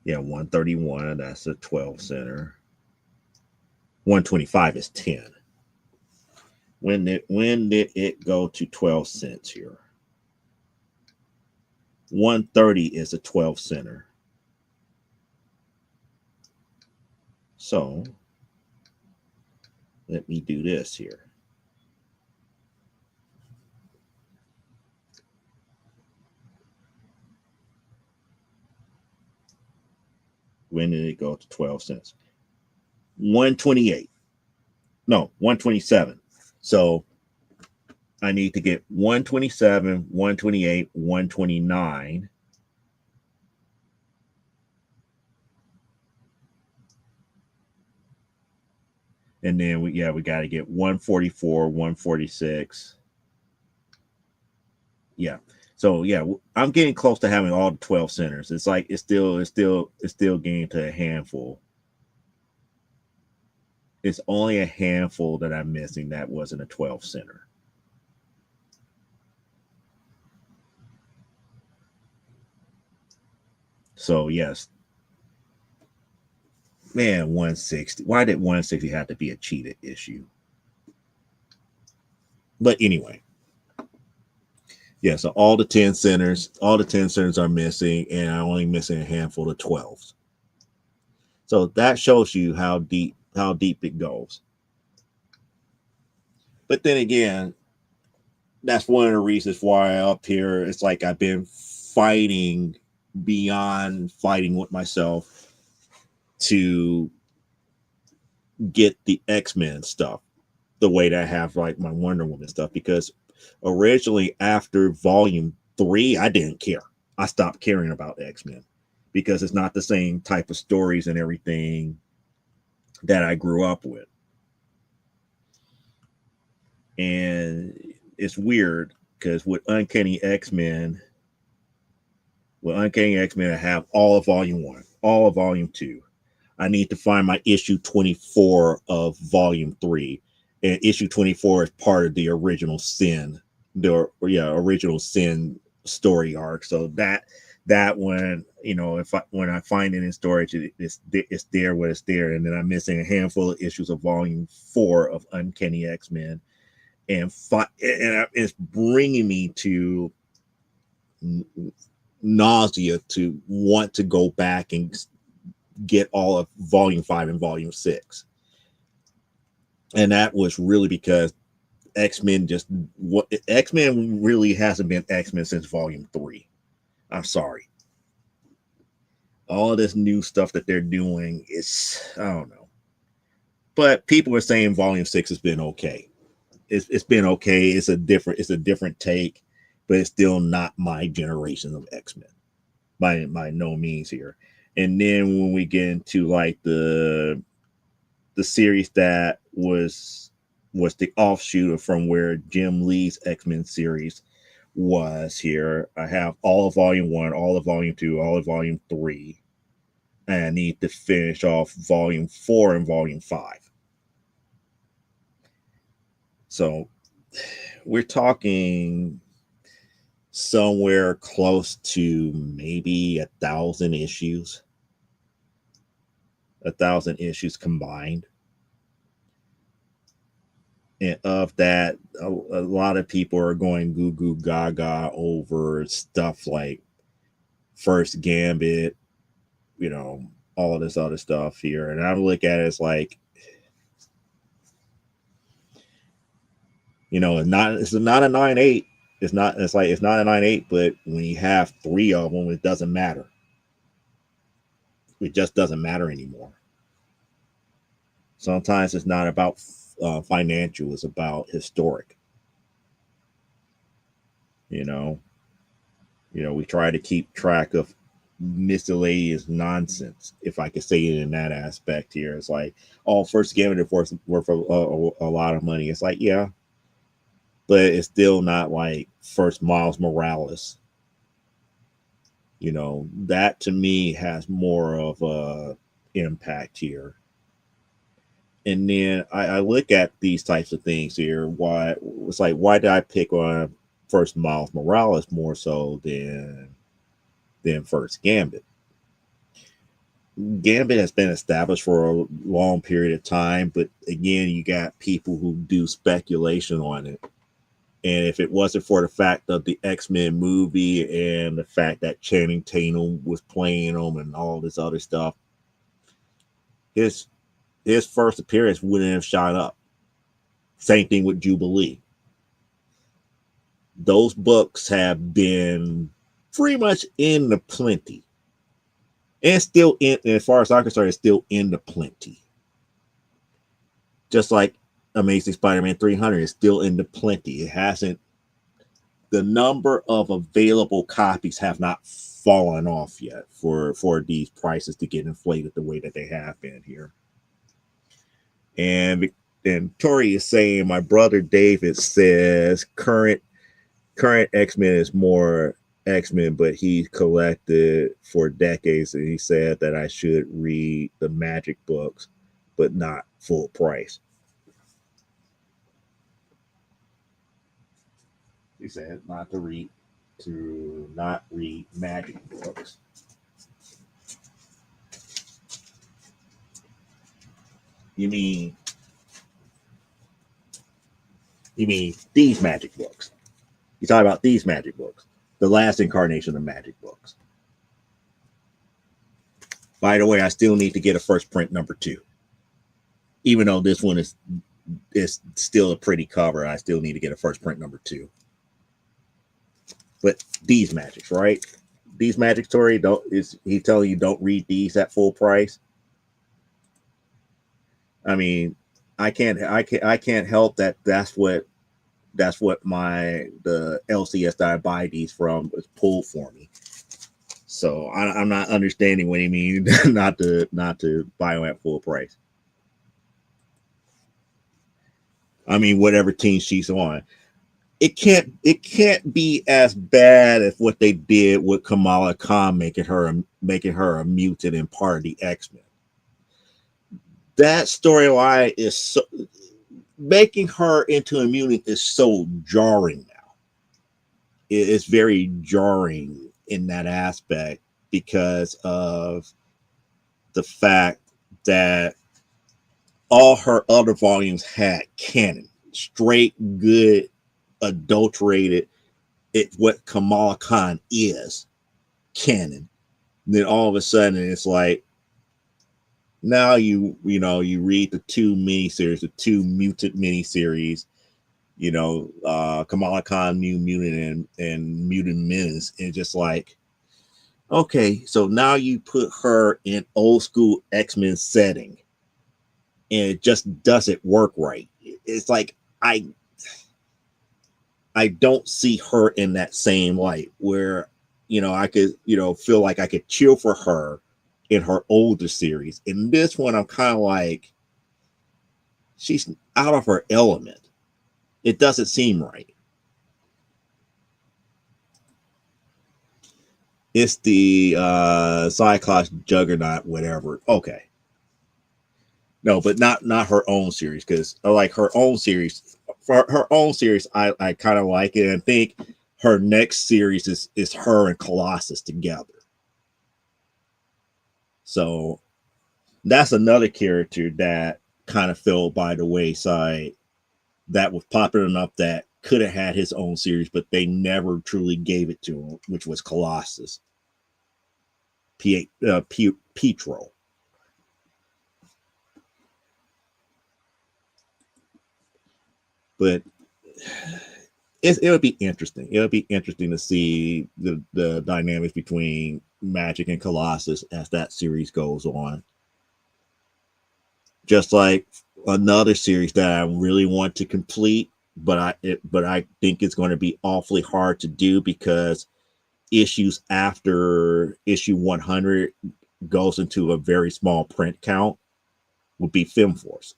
Yeah, 131, that's a 12 center. 125 is 10. When did it go to 12 cents here? 130 is a 12 center. So let me do this here. When did it go to 12 cents? 128. No, 127. So I need to get 127, 128, 129. And then we got to get 144, 146. Yeah. So yeah, I'm getting close to having all the 12 centers. It's like it's still getting to a handful. It's only a handful that I'm missing that wasn't a 12 center. So yes. Man, 160. Why did 160 have to be a cheated issue? But anyway. Yeah, so all the 10 centers are missing, and I'm only missing a handful of 12s. So that shows you how deep it goes. But then again, that's one of the reasons why up here it's like I've been fighting beyond fighting with myself to get the X-Men stuff the way that I have like my Wonder Woman stuff, because originally after volume 3 I didn't care. I stopped caring about X-Men because it's not the same type of stories and everything that I grew up with. And it's weird because with Uncanny X-Men, I have all of volume 1, all of volume 2. I need to find my issue 24 of volume 3. And issue 24 is part of the original Sin, original Sin story arc. So that one, when I find it in storage, it's there when it's there. And then I'm missing a handful of issues of volume 4 of Uncanny X-Men. And it's bringing me to nausea to want to go back and get all of volume 5 and volume 6. And that was really because X-Men really hasn't been X-Men since volume 3. I'm sorry. All of this new stuff that they're doing is, I don't know. But people are saying volume 6 has been okay. It's been okay. It's a different take, but it's still not my generation of X-Men by no means here. And then when we get into like the series that was the offshoot from where Jim Lee's X-Men series was here, I have all of volume 1, all of volume 2, all of volume 3, and I need to finish off volume 4 and volume 5. So we're talking somewhere close to maybe 1,000 issues, 1,000 issues combined. And of that, a lot of people are going goo goo gaga over stuff like First Gambit, you know, all this other stuff here. And I look at it as like, it's not a 9.8. It's not a 9.8, but when you have three of them, it doesn't matter. It just doesn't matter anymore. Sometimes it's not about financial, it's about historic. You know, we try to keep track of miscellaneous nonsense, if I could say it in that aspect here. It's like, oh, First Gambit is worth a lot of money. It's like, yeah, but it's still not like first Miles Morales. That to me has more of a impact here. And then I look at these types of things here. Why did I pick on first Miles Morales more so than First Gambit? Gambit has been established for a long period of time, but again, you got people who do speculation on it. And if it wasn't for the fact of the X-Men movie and the fact that Channing Tatum was playing them and all this other stuff, his first appearance wouldn't have shot up. Same thing with Jubilee. Those books have been pretty much in the plenty. And still in, as far as I'm concerned, it's still in the plenty. Just like Amazing Spider-Man 300 is still in the plenty. It hasn't, the number of available copies have not fallen off yet for these prices to get inflated the way that they have been here. And Tori is saying, my brother David says current X-Men is more X-Men, but he collected for decades, and he said that I should read the Magic books, but not full price. He said not to read Magic books. You mean these Magic books? You talking about these Magic books? The last incarnation of Magic books. By the way, I still need to get a first print number 2. Even though this one is still a pretty cover, I still need to get a first print number 2. But these Magics, right? These Magic Story, is he telling you don't read these at full price? I mean, I can't help that. That's what the LCS that I buy these from is pulled for me. So I'm not understanding what he means not to buy them at full price. I mean, whatever team she's on, it can't be as bad as what they did with Kamala Khan, making her a mutant and part of the X-Men. That storyline is so, making her into a mutant is so jarring now. It's very jarring in that aspect because of the fact that all her other volumes had canon, straight, good, adulterated. It's what Kamala Khan is, canon. Then all of a sudden it's like, now you read the 2 miniseries, the 2 mutant miniseries, Kamala Khan, New Mutant, and Mutant Menace, and just like, okay, so now you put her in old school X-Men setting, and it just doesn't work right. It's like I don't see her in that same light where I could feel like I could chill for her in her older series. In this one, I'm kind of like, she's out of her element. It doesn't seem right. It's the Cyclops Juggernaut, whatever. Okay. No, but not her own series, because like her own series for her own series, I kind of like it and think her next series is her and Colossus together. So that's another character that kind of fell by the wayside that was popular enough that could have had his own series, but they never truly gave it to him, which was Colossus. Pietro. But it would be interesting. It would be interesting to see the dynamics between Magic and Colossus as that series goes on. Just like another series that I really want to complete, but I think it's going to be awfully hard to do because issues after issue 100 goes into a very small print count, would be Film Force.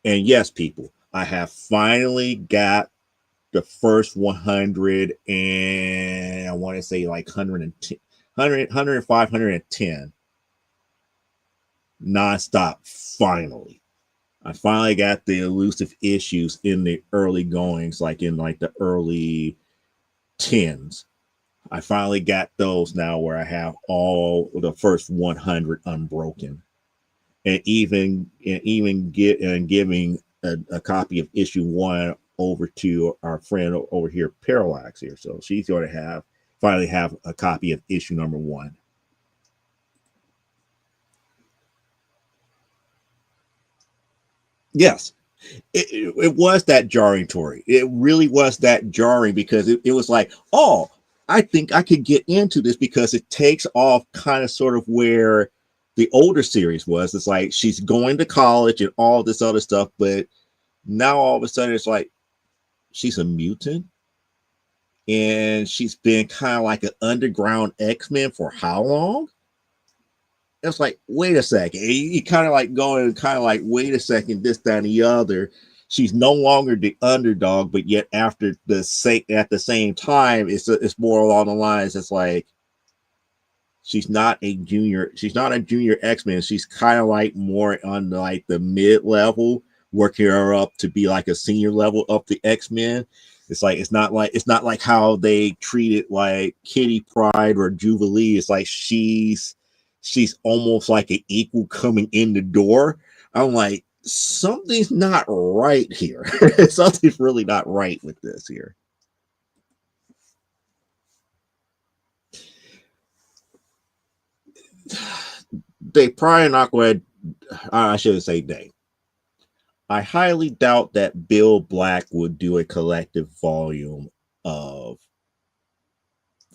And yes, people, I have finally got the first 100 and I want to say like 110, 105, 110 nonstop. Finally, I finally got the elusive issues in the early goings, like in like the early 10s. I finally got those now where I have all the first 100 unbroken, and even giving a copy of issue 1 over to our friend over here, Parallax here. So she's going to finally have a copy of issue number 1. Yes, it was that jarring, Tori. It really was that jarring because it was like, oh, I think I could get into this because it takes off kind of sort of where the older series was. It's like she's going to college and all this other stuff, but now all of a sudden it's like she's a mutant and she's been kind of like an underground X-Men for how long? It's like, wait a second. You kind of like going, kind of like, wait a second, this, that, and the other. She's no longer the underdog, but yet at the same time, it's more along the lines. It's like she's not a junior X-Men. She's kind of like more on like the mid-level, working her up to be like a senior level up the X-Men. It's not like how they treated like Kitty Pryde or Jubilee. It's like she's almost like an equal coming in the door. I'm like, something's not right here. Something's really not right with this here. They probably not going to, I shouldn't say they. I highly doubt that Bill Black would do a collective volume of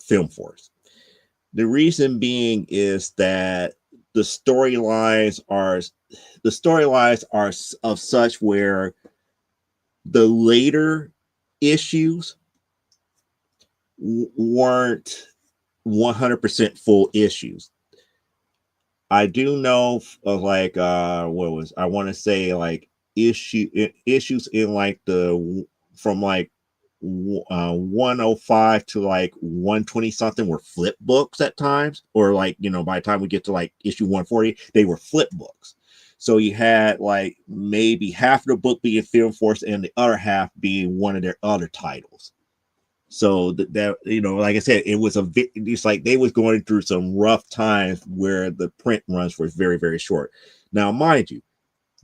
Film Force. The reason being is that the storylines are of such where the later issues weren't 100% full issues. I do know of like what was I want to say like issues in like the from like 105 to like 120 something were flip books at times, or like, you know, by the time we get to like issue 140 they were flip books. So you had like maybe half of the book being Film Force and the other half being one of their other titles. So that you know, like I said, it's like they was going through some rough times where the print runs were very, very short. Now, mind you,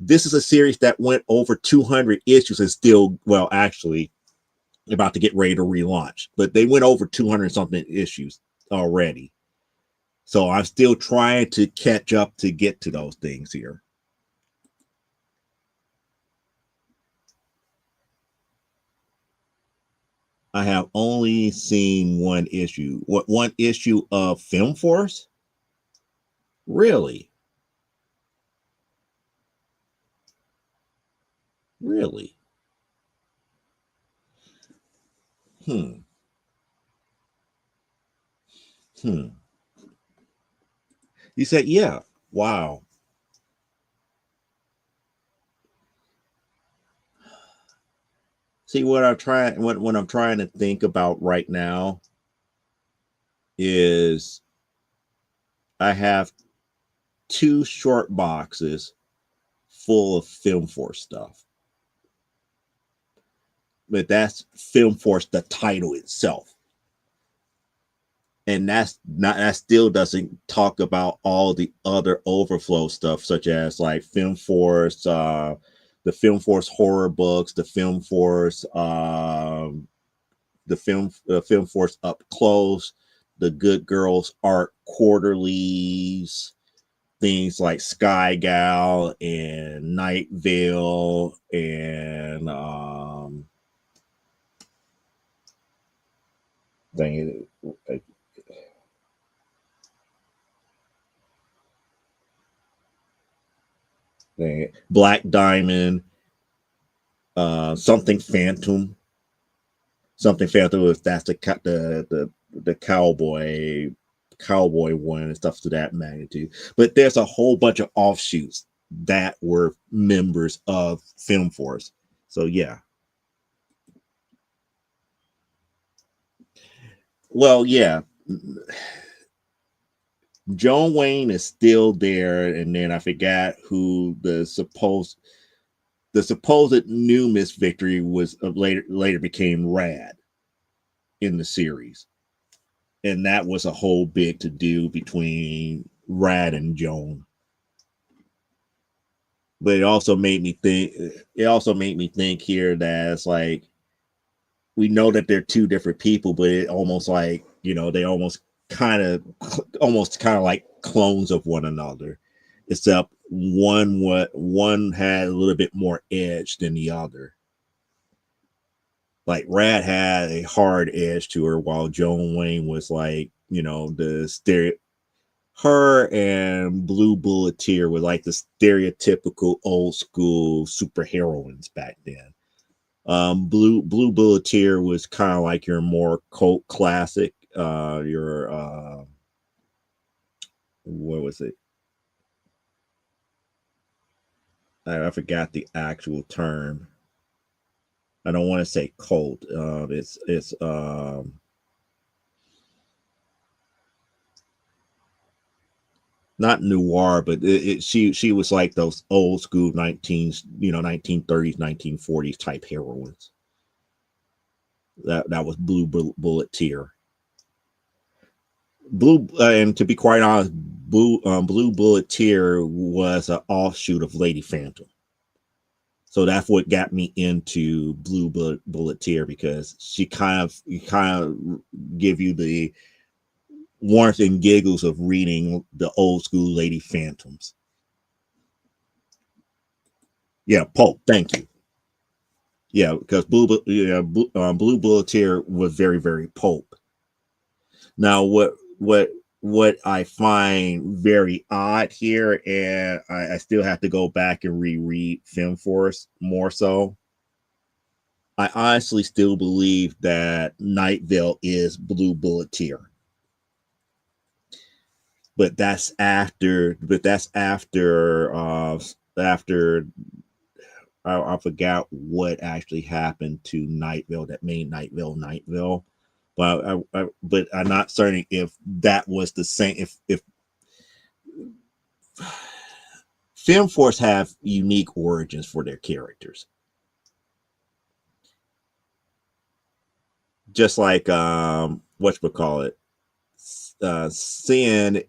this is a series that went over 200 issues and still, well, actually about to get ready to relaunch, but they went over 200 something issues already. So I'm still trying to catch up to get to those things here. I have only seen one issue. What, one issue of Film Force? Really? Really? Hmm. Hmm. You said, yeah. Wow. See, what I'm trying to think about right now is I have 2 short boxes full of Film Force stuff. but that's Film Force, the title itself. And that still doesn't talk about all the other overflow stuff, such as like Film Force, the Film Force horror books, the Film Force, Film Force Up Close, the Good Girls Art Quarterlies, things like Sky Gal and Night Vale and dang it, Black Diamond, something Phantom. If that's the cowboy one and stuff to that magnitude. But there's a whole bunch of offshoots that were members of Film Force. So yeah. Well, yeah. Joan Wayne is still there, and then I forgot who the supposed new Miss Victory was later became Rad in the series. And that was a whole big to do between Rad and Joan. But it also made me think here that it's like we know that they're two different people, but it almost like, they kind of like clones of one another, except one had a little bit more edge than the other. Like Rad had a hard edge to her, while Joan Wayne was like, the stereo. Her and Blue Bulleteer were like the stereotypical old school superheroines back then. Blue Bulleteer was kind of like your more cult classic. Your what was it? I forgot the actual term. I don't want to say cult. It's not noir, but she was like those old school 1930s, 1940s type heroines. That was Blue Bulleteer. And to be quite honest, Blue Bulleteer was an offshoot of Lady Phantom. So that's what got me into Blue Bulleteer, because she kind of give you the warmth and giggles of reading the old school Lady Phantoms. Yeah, pulp. Thank you. Yeah, because Blue Bulleteer was very, very pulp. Now, what I find very odd here, and I still have to go back and reread Film Force more so. I honestly still believe that Night Vale is Blue Bulleteer. But that's after. After I forgot what actually happened to Night Vale that made Night Vale. But I'm not certain if that was the same. If Film Force have unique origins for their characters, just like whatchamacallit, Sin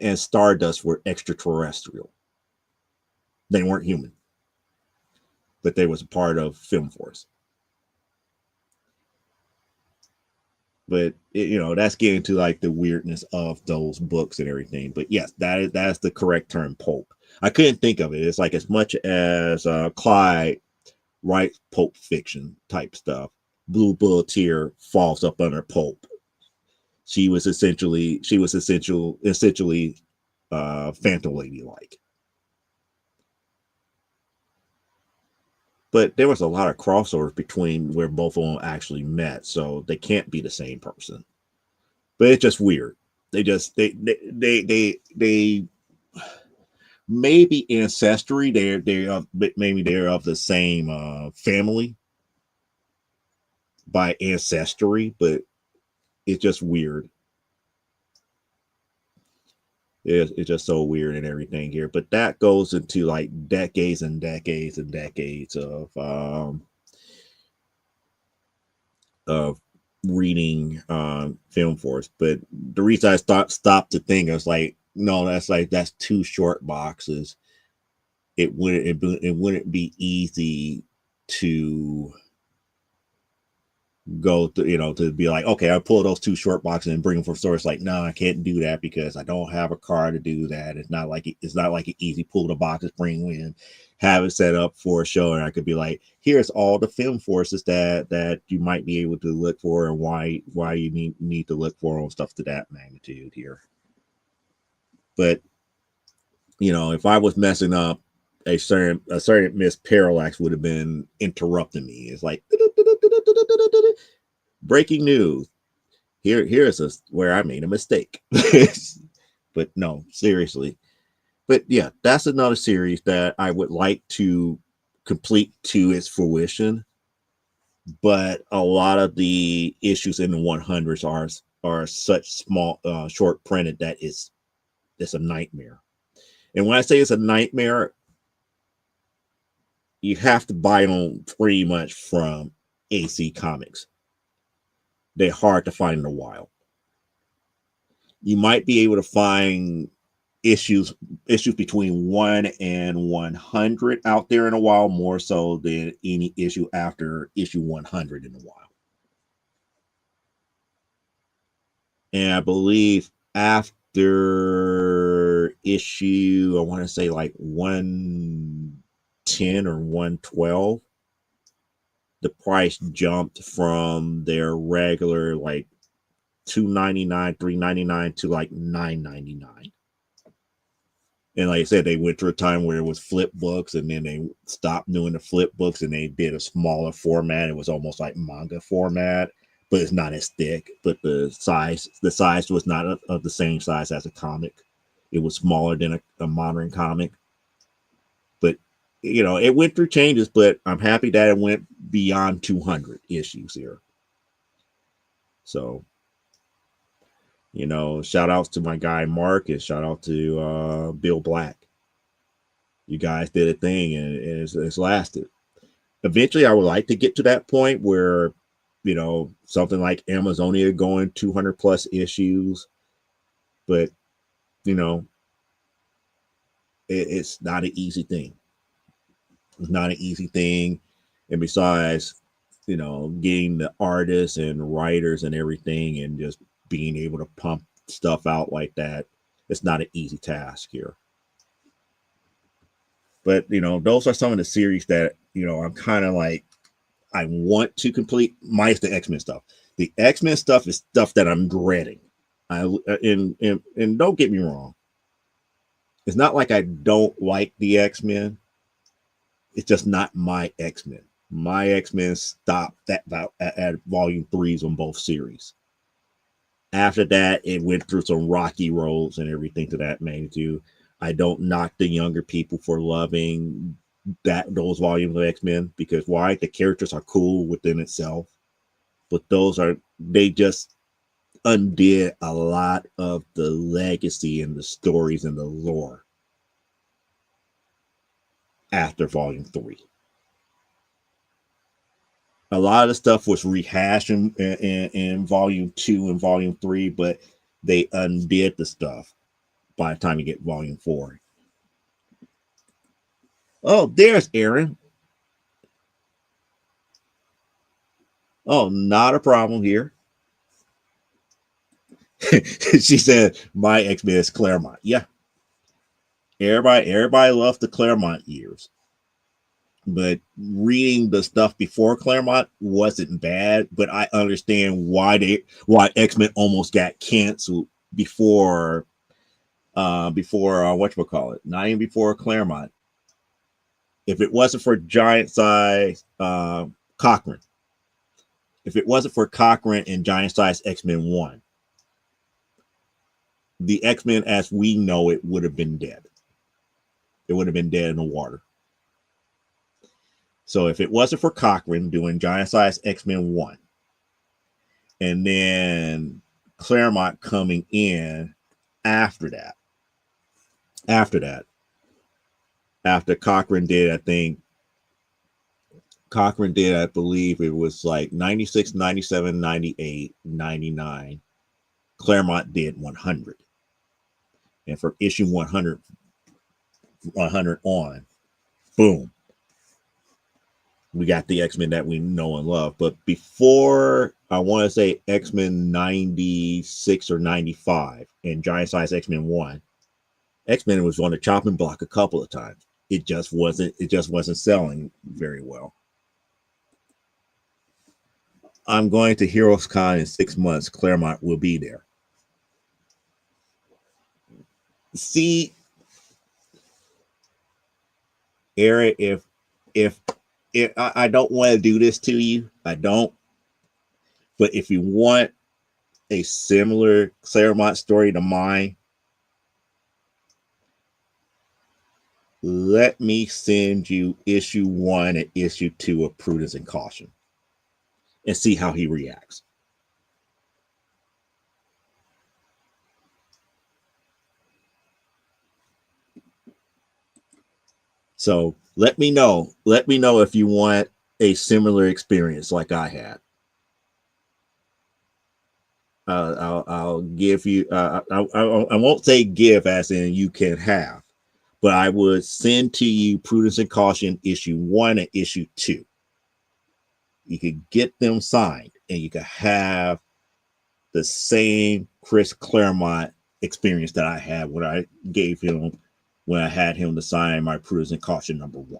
and Stardust were extraterrestrial. They weren't human, but they was a part of Film Force. But that's getting to like the weirdness of those books and everything. But yes, that's the correct term, pulp. I couldn't think of it. It's like as much as Clyde writes pulp fiction type stuff, Blue Bulleteer falls up under pulp. She was essentially Phantom Lady like. But there was a lot of crossovers between where both of them actually met, so they can't be the same person. But it's just weird. They maybe ancestry. Maybe they're of the same family by ancestry, but it's just weird. It's just so weird and everything here. But that goes into like decades and decades and decades of reading film force. But the reason I stopped to think, I was like, no, that's two short boxes. It wouldn't be easy to go to, to be like, okay, I pull those two short boxes and bring them from stores. Like, no, I can't do that because I don't have a car to do that. It's not like an easy pull the boxes, bring them in, have it set up for a show, and I could be like, here's all the film forces that you might be able to look for and why you need to look for them, stuff to that magnitude here. But if I was messing up, a certain Miss Parallax would have been interrupting me. It's like breaking news. Here's where I made a mistake. But no, seriously. But yeah, that's another series that I would like to complete to its fruition. But a lot of the issues in the 100s are such small, short printed that it's a nightmare. And when I say it's a nightmare, you have to buy them pretty much from AC Comics. They're hard to find in the wild. You might be able to find issues between 1 and 100 out there in a while, more so than any issue after issue 100 in a while. And I believe after issue, I want to say like 110 or 112, the price jumped from their regular like $2.99, $3.99 to like $9.99. And like I said, they went through a time where it was flip books, and then they stopped doing the flip books and they did a smaller format. It was almost like manga format, but it's not as thick. But the size was not of the same size as a comic. It was smaller than a modern comic. But it went through changes, but I'm happy that it went beyond 200 issues here. So, shout outs to my guy Mark, and shout out to Bill Black. You guys did a thing, and it's lasted. Eventually, I would like to get to that point where, something like Amazonia going 200 plus issues, but it's not an easy thing. It's not an easy thing, and besides, getting the artists and writers and everything, and just being able to pump stuff out like that, it's not an easy task here. But those are some of the series that I'm kind of like, I want to complete. Minus the X-Men stuff. The X-Men stuff is stuff that I'm dreading. And don't get me wrong, it's not like I don't like the X-Men. It's just not my X-Men. My X-Men stopped at volume 3s on both series. After that, it went through some rocky roads and everything to that magnitude. I don't knock the younger people for loving those volumes of X-Men, because why? The characters are cool within itself, but they just undid a lot of the legacy and the stories and the lore after volume 3. A lot of the stuff was rehashed in volume 2 and volume 3, but they undid the stuff by the time you get volume 4. Oh, there's Aaron. Oh, not a problem here. She said, my X-Men is Claremont. Yeah. Everybody loves the Claremont years. But reading the stuff before Claremont wasn't bad, but I understand why X-Men almost got canceled before whatchamacallit, not even before Claremont. If it wasn't for Giant Size Cochran, if it wasn't for Cochran and Giant Size X-Men 1, the X-Men as we know it would have been dead. It would have been dead in the water. So if it wasn't for Cochran doing Giant Size X-Men 1, and then Claremont coming in after that, after that, after Cochran did, I think Cochran did, I believe it was like 96, 97, 98, 99. Claremont did 100. And from issue 100, 100 on, boom, we got the X-Men that we know and love. But before, I want to say X-Men 96 or 95 and Giant Size X-Men 1, X-Men was on the chopping block a couple of times. It just wasn't selling very well. I'm going to Heroes Con in 6 months. Claremont will be there. See, Eric, if I don't want to do this to you, I don't. But if you want a similar Claremont story to mine, let me send you issue 1 and issue 2 of Prudence and Caution and see how he reacts. So let me know. Let me know if you want a similar experience like I had. I'll give you. I won't say give as in you can have, but I would send to you Prudence and Caution issue 1 and issue 2. You could get them signed, and you could have the same Chris Claremont experience that I had when I gave him, when I had him to sign my Prudence and Caution number 1.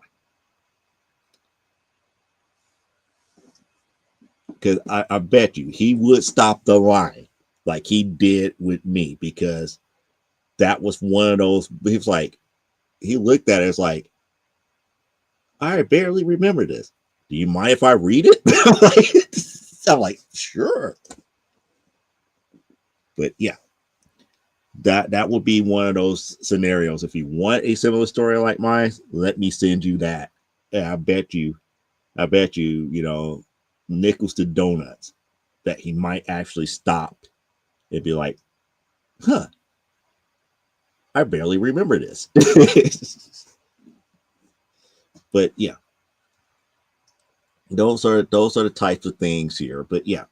Because I bet you he would stop the line like he did with me, because that was one of those. He was like, he looked at it as like, I barely remember this. Do you mind if I read it? I'm like, sure. But yeah, that would be one of those scenarios. If you want a similar story like mine, let me send you that. And I bet you, you know, nickels to donuts that he might actually stop and be like, huh, I barely remember this. But yeah, those are the types of things here. But yeah,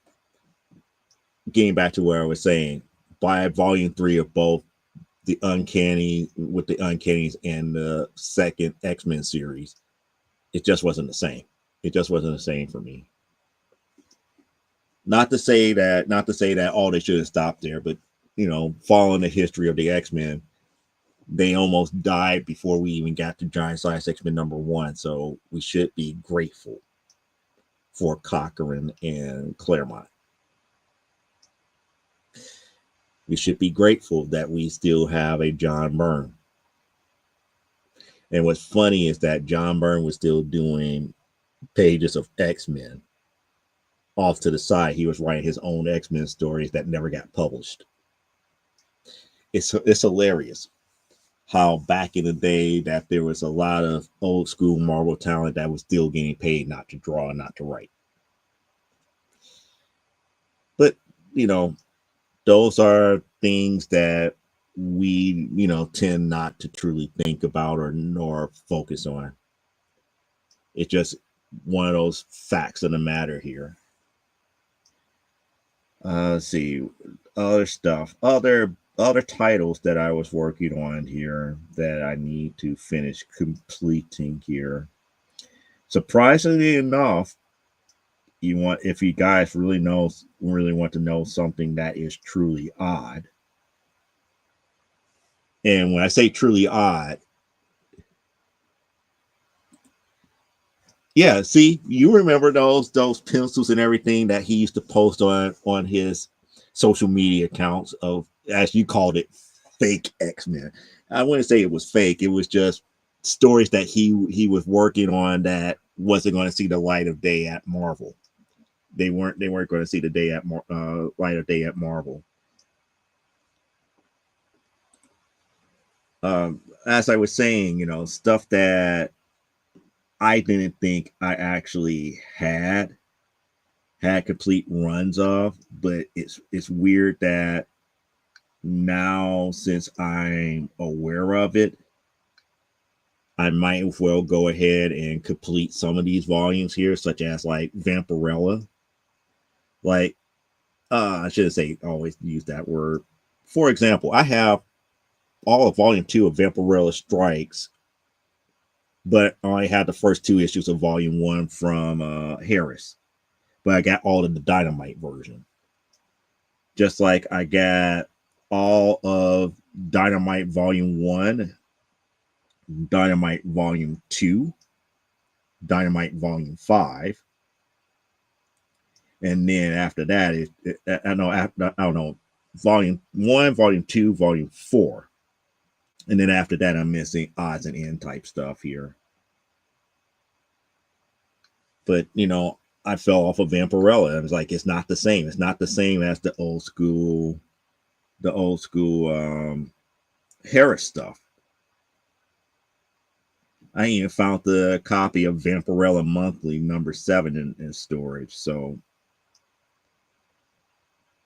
getting back to where I was saying, buy volume 3 of both the Uncanny with the Uncannies and the second X-Men series. It just wasn't the same. It just wasn't the same for me. Not to say that all they should have stopped there, but you know, following the history of the X-Men, they almost died before we even got to Giant Size X-Men number 1. So we should be grateful for Cochran and Claremont. We should be grateful that we still have a John Byrne. And what's funny is that John Byrne was still doing pages of X-Men. Off to the side, he was writing his own X-Men stories that never got published. It's hilarious how back in the day that there was a lot of old school Marvel talent that was still getting paid not to draw and not to write. But, you know, those are things that we, you know, tend not to truly think about or nor focus on. It's just one of those facts of the matter here. Let's see, other stuff, other titles that I was working on here that I need to finish completing here. Surprisingly enough, if you guys really want to know something that is truly odd. And when I say truly odd, yeah, see, you remember those pencils and everything that he used to post on his social media accounts of, as you called it, fake X-Men. I wouldn't say it was fake. It was just stories that he was working on that wasn't going to see the light of day at Marvel. They weren't going to see the light of day at Marvel. As I was saying, you know, stuff that I didn't think I actually had complete runs of, but it's weird that now, since I'm aware of it, I might as well go ahead and complete some of these volumes here, such as like Vampirella. Like, I should say, always use that word. For example, I have all of Volume 2 of Vampirella Strikes, but I only had the first two issues of Volume 1 from Harris. But I got all of the Dynamite version. Just like I got all of Dynamite Volume 1, Dynamite Volume 2, Dynamite Volume 5. And then after that, I don't know, Volume 1, Volume 2, Volume 4. And then after that, I'm missing odds and end type stuff here. But, I fell off of Vampirella. I was like, it's not the same. It's not the same as the old school Harris stuff. I even found the copy of Vampirella Monthly number 7 in storage. So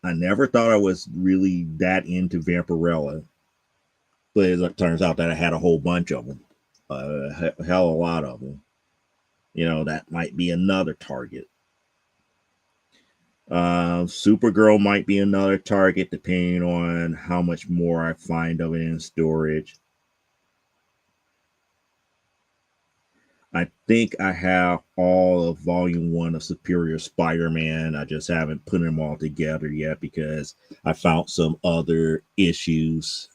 I never thought I was really that into Vampirella. But it turns out that I had a whole bunch of them. A hell of a lot of them. That might be another target. Supergirl might be another target depending on how much more I find of it in storage. I think I have all of Volume 1 of Superior Spider-Man. I just haven't put them all together yet because I found some other issues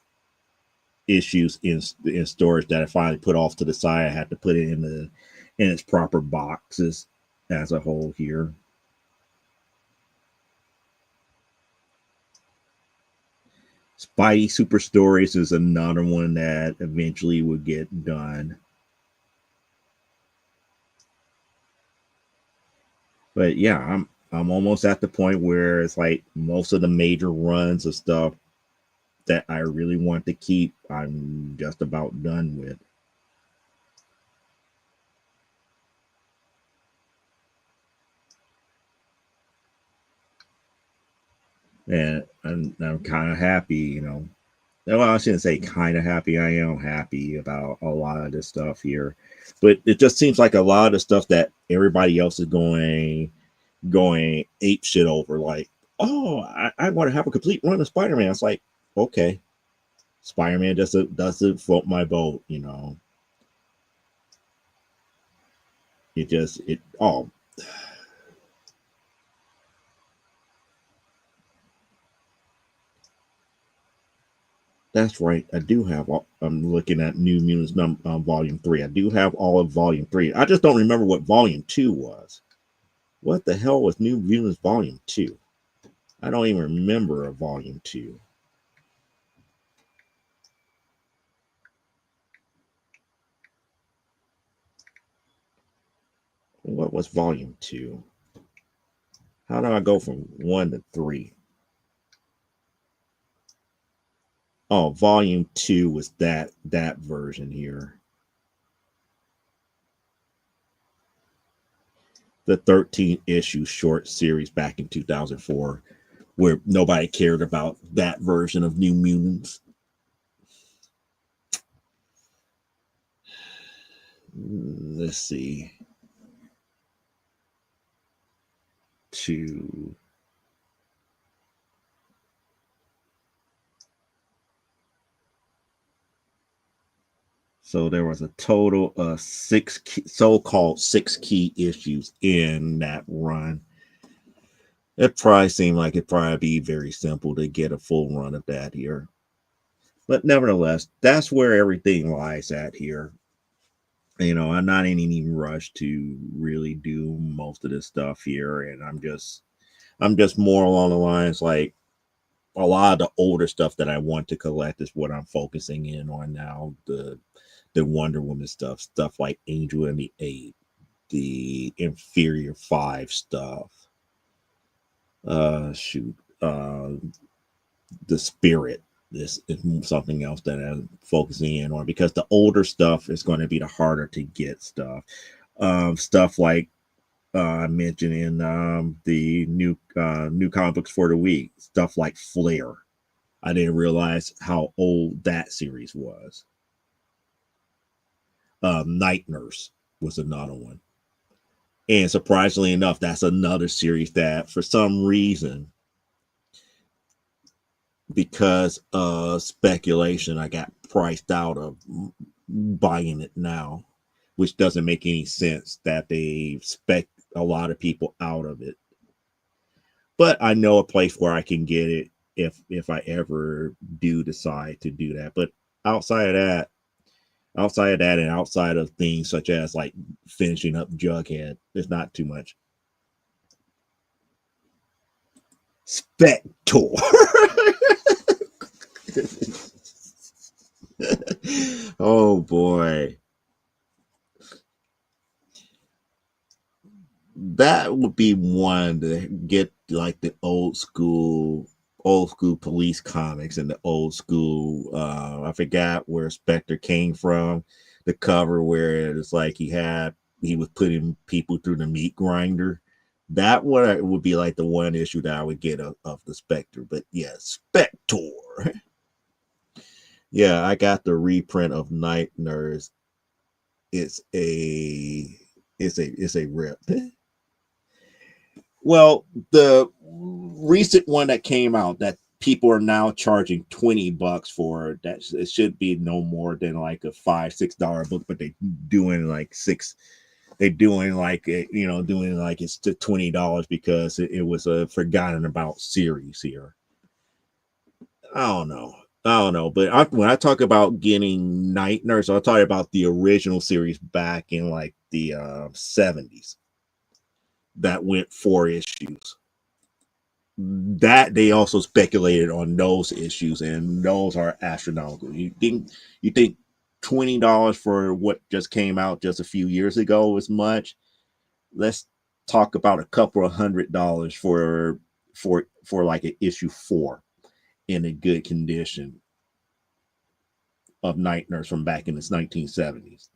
in storage that I finally put off to the side. I had to put it in its proper boxes as a whole here. Spidey Super Stories is another one that eventually would get done. But yeah, I'm almost at the point where it's like most of the major runs of stuff that I really want to keep, I'm just about done with. And I'm kind of happy, Well, I shouldn't say kind of happy. I am happy about a lot of this stuff here, but it just seems like a lot of the stuff that everybody else is going ape shit over. Like, oh, I want to have a complete run of Spider-Man. It's like, okay, Spider-Man doesn't float my boat. Oh. That's right. I do have. I'm looking at New Mutants Volume 3. I do have all of Volume 3. I just don't remember what Volume 2 was. What the hell was New Mutants Volume 2? I don't even remember a Volume 2. What was Volume 2? How do I go from 1 to 3? Oh, Volume 2 was that version here. The 13 issue short series back in 2004, where nobody cared about that version of New Mutants. Let's see. So there was a total of so-called 6 key issues in that run. It probably seemed like it'd probably be very simple to get a full run of that here. But nevertheless, that's where everything lies at here. I'm not in any rush to really do most of this stuff here. And I'm just more along the lines like a lot of the older stuff that I want to collect is what I'm focusing in on now. The Wonder Woman stuff like Angel and the Eight, the Inferior 5 stuff. The Spirit. This is something else that I'm focusing in on because the older stuff is going to be the harder to get stuff. Stuff like I mentioned in the new comic books for the week, stuff like Flare. I didn't realize how old that series was. Night Nurse was another one. And surprisingly enough, that's another series that for some reason, because of speculation, I got priced out of buying it now, which doesn't make any sense that they spec a lot of people out of it. But I know a place where I can get it if I ever do decide to do that. But outside of that, and outside of things such as like finishing up Jughead, there's not too much. Spector. Oh boy. That would be one to get like the old school police comics and the old school I forgot where Spectre came from. The cover where it's like he was putting people through the meat grinder. That one would be like the one issue that I would get of the Spectre. But yeah, Spector. Yeah, I got the reprint of Night Nurse. It's a rip. Well, the recent one that came out that people are now charging $20 for, that it should be no more than like a $5-6 book, but they doing like six. They're doing like doing like it's to $20 because it was a forgotten about series here. I don't know, but when I talk about getting Night Nurse, I'll talk about the original series back in like the 70s that went 4 issues. That they also speculated on those issues, and those are astronomical. You think $20 for what just came out just a few years ago is much? Let's talk about a couple of $100 for like an issue 4 in a good condition of Night Nurse from back in the 1970s.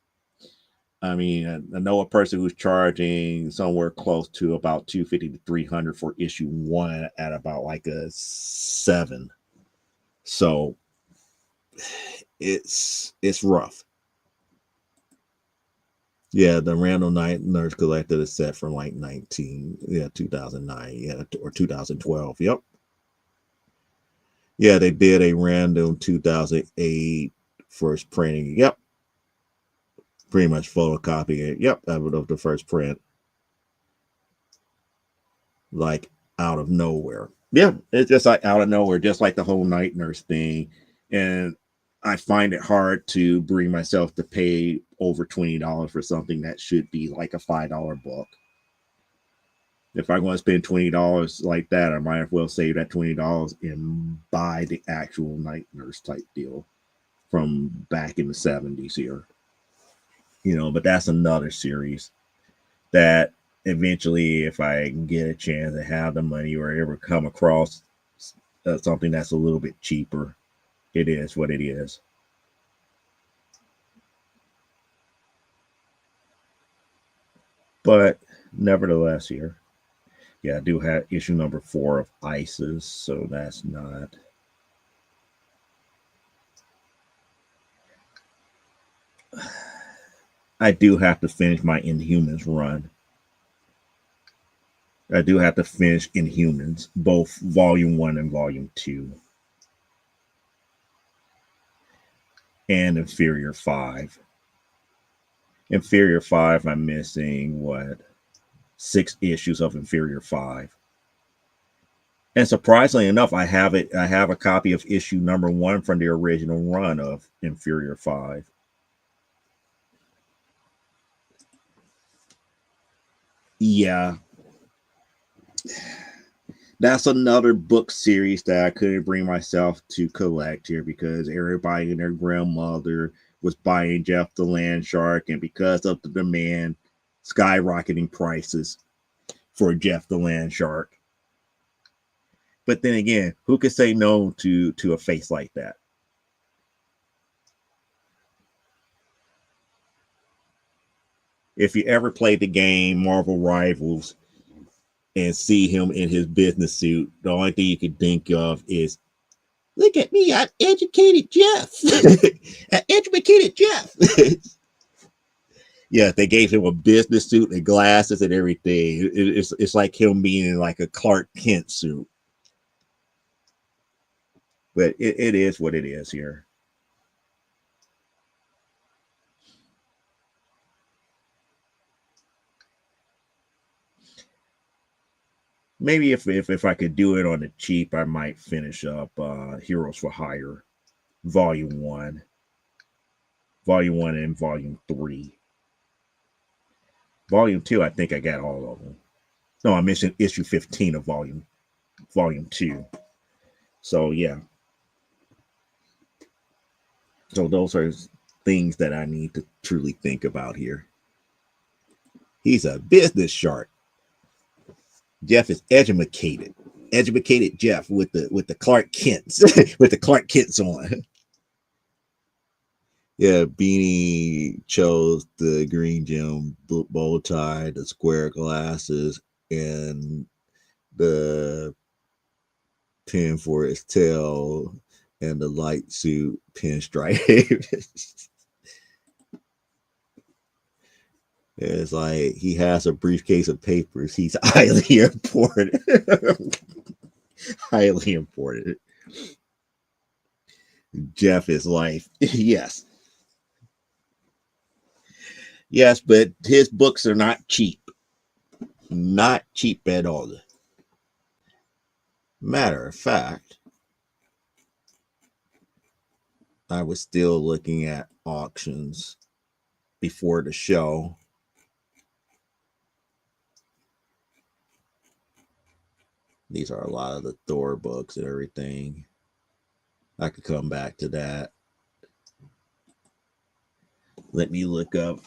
I mean, I know a person who's charging somewhere close to about $250 to $300 for issue 1 at about like a 7. So it's rough. Yeah, the Random Night Nurse collected a set from like 2009, or 2012. Yep. Yeah, they did a random 2008 first printing. Yep. Pretty much photocopying it. Yep, that was the first print. Like out of nowhere. Yeah, it's just like out of nowhere, just like the whole Night Nurse thing. And I find it hard to bring myself to pay over $20 for something that should be like a $5 book. If I'm going to spend $20 like that, I might as well save that $20 and buy the actual Night Nurse type deal from back in the 70s here. But that's another series that eventually, if I can get a chance to have the money or ever come across something that's a little bit cheaper, it is what it is. But nevertheless, here, yeah, I do have issue number 4 of ISIS, so that's not. I do have to finish my Inhumans run. I do have to finish Inhumans, both Volume 1 and Volume 2. And Inferior 5. Inferior 5, I'm missing, 6 issues of Inferior 5. And surprisingly enough, I have a copy of issue number 1 from the original run of Inferior 5. Yeah. That's another book series that I couldn't bring myself to collect here because everybody and their grandmother was buying Jeff the Land Shark, and because of the demand, skyrocketing prices for Jeff the Land Shark. But then again, who could say no to a face like that? If you ever played the game Marvel Rivals and see him in his business suit, the only thing you can think of is Look at me, I'm educated Jeff. An educated Jeff. Yeah, they gave him a business suit and glasses and everything. It's like him being in like a Clark Kent suit. But it is what it is here. Maybe if I could do it on the cheap, I might finish up Heroes for Hire, Volume 1. Volume 1 and Volume 3. Volume 2, I think I got all of them. No, I mentioned issue 15 of Volume 2. So yeah. So those are things that I need to truly think about here. He's a business shark. Jeff is educated Jeff with the Clark Kents with the Clark Kents on. Yeah, Beanie chose the green gem bow tie, the square glasses, and the pin for his tail, and the light suit pinstripe. It's like he has a briefcase of papers. He's highly important. Highly important. Jeff is life. Yes. Yes, but his books are not cheap. Not cheap at all. Matter of fact, I was still looking at auctions before the show. These are a lot of the Thor books and everything. I could come back to that. Let me look up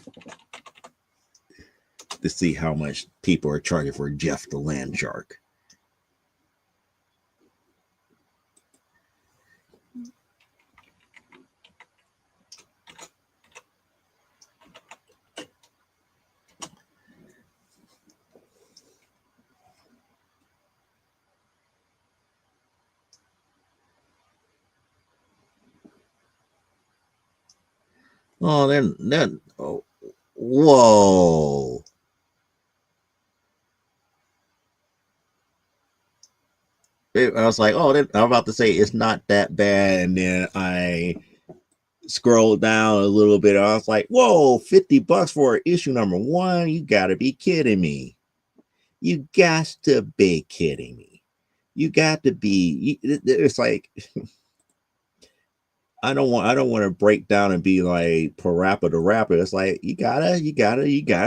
to see how much people are charging for Jeff the Land Shark. Oh, then, oh, whoa. I was like, oh, I'm about to say it's not that bad. And then I scrolled down a little bit. I was like, whoa, $50 for issue number 1. You got to be kidding me. You got to be kidding me. You got to be. It's like, I don't want to break down and be like Parappa the Rapper. It's like you gotta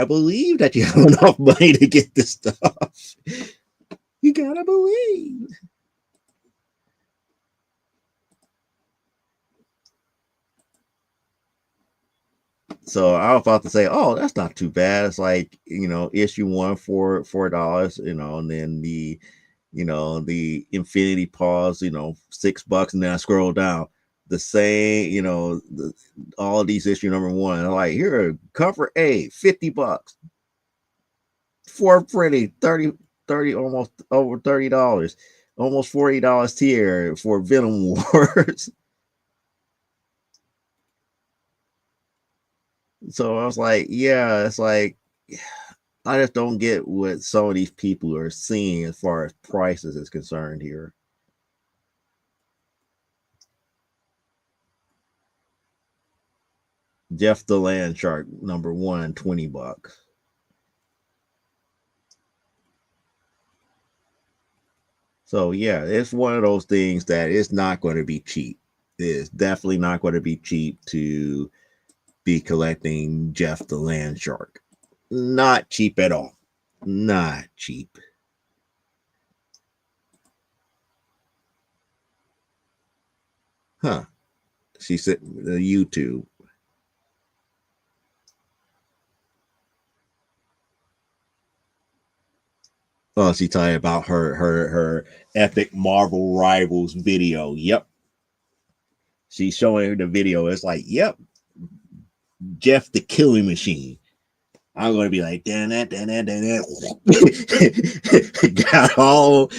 believe that you have enough money to get this stuff. You gotta believe. So I was about to say, oh, that's not too bad. It's like, issue 1 for $4, and then the Infinity Pause, $6, and then I scroll down. The same, all of these issue number 1. Like, here, cover A, $50. For pretty 30, almost over $30, almost $40 tier for Venom Wars. So I was like, yeah, it's like I just don't get what some of these people are seeing as far as prices is concerned here. Jeff the Land Shark number 1, $20. So yeah, it's one of those things that it's not going to be cheap. It's definitely not going to be cheap to be collecting Jeff the Land Shark. Not cheap at all. Not cheap. Huh. She said the YouTube. Oh, she's talking about her epic Marvel Rivals video. Yep. She's showing her the video. It's like, yep. Jeff the Killing Machine. I'm going to be like, damn that, got all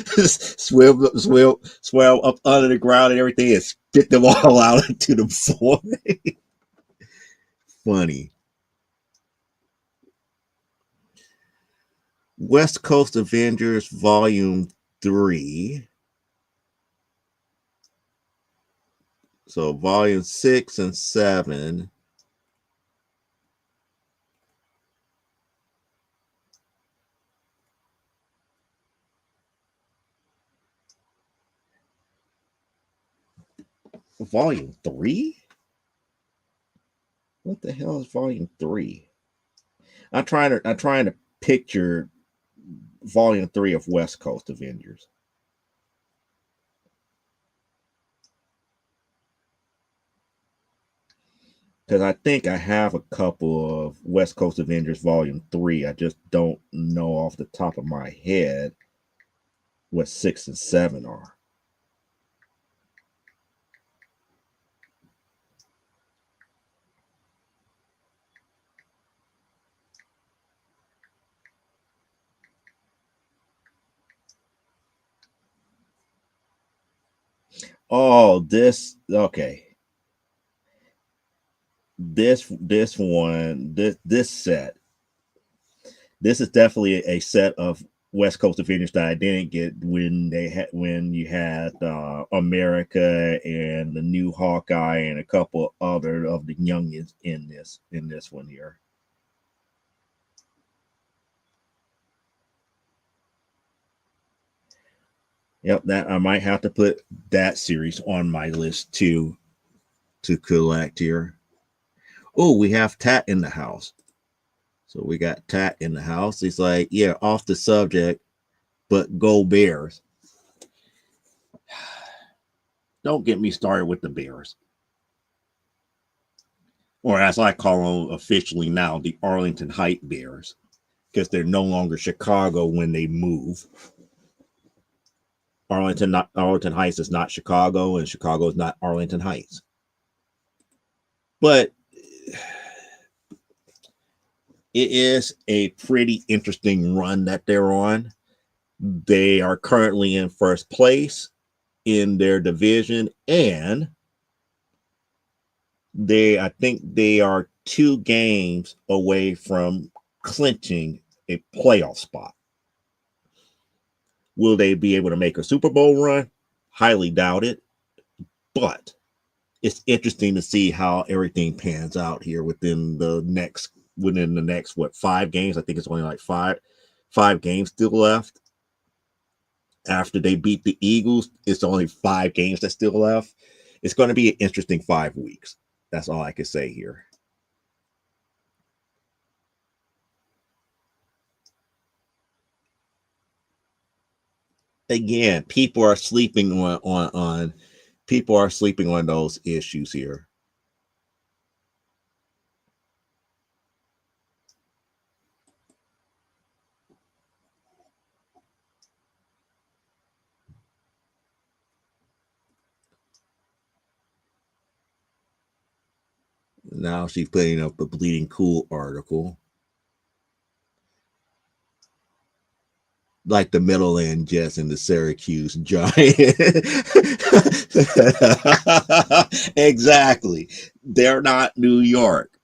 swell up under the ground and everything, and spit them all out into the void. Funny. West Coast Avengers Volume 3. So Volume 6 and 7. Volume 3? What the hell is Volume 3? I'm trying to picture Volume 3 of West Coast Avengers. Because I think I have a couple of West Coast Avengers Volume 3. I just don't know off the top of my head what 6 and 7 are. Oh, this okay. This one, this set. This is definitely a set of West Coast Avengers that I didn't get when you had America and the new Hawkeye and a couple other of the youngins in this one here. Yep, that I might have to put that series on my list too to collect here. Oh, we have Tat in the house. So we got Tat in the house. He's like, yeah, off the subject, but go Bears. Don't get me started with the Bears. Or as I call them officially now, the Arlington Heights Bears, because they're no longer Chicago when they move. Arlington Heights is not Chicago, and Chicago is not Arlington Heights. But it is a pretty interesting run that they're on. They are currently in first place in their division, and I think they are 2 games away from clinching a playoff spot. Will they be able to make a Super Bowl run? Highly doubt it. But it's interesting to see how everything pans out here within the next 5 games. I think it's only like five games still left. After they beat the Eagles, it's only 5 games that still left. It's going to be an interesting 5 weeks. That's all I can say here. Again, people are sleeping on those issues here. Now she's putting up a Bleeding Cool article. Like the Meadowland Jets and the Syracuse Giants. Exactly. They're not New York.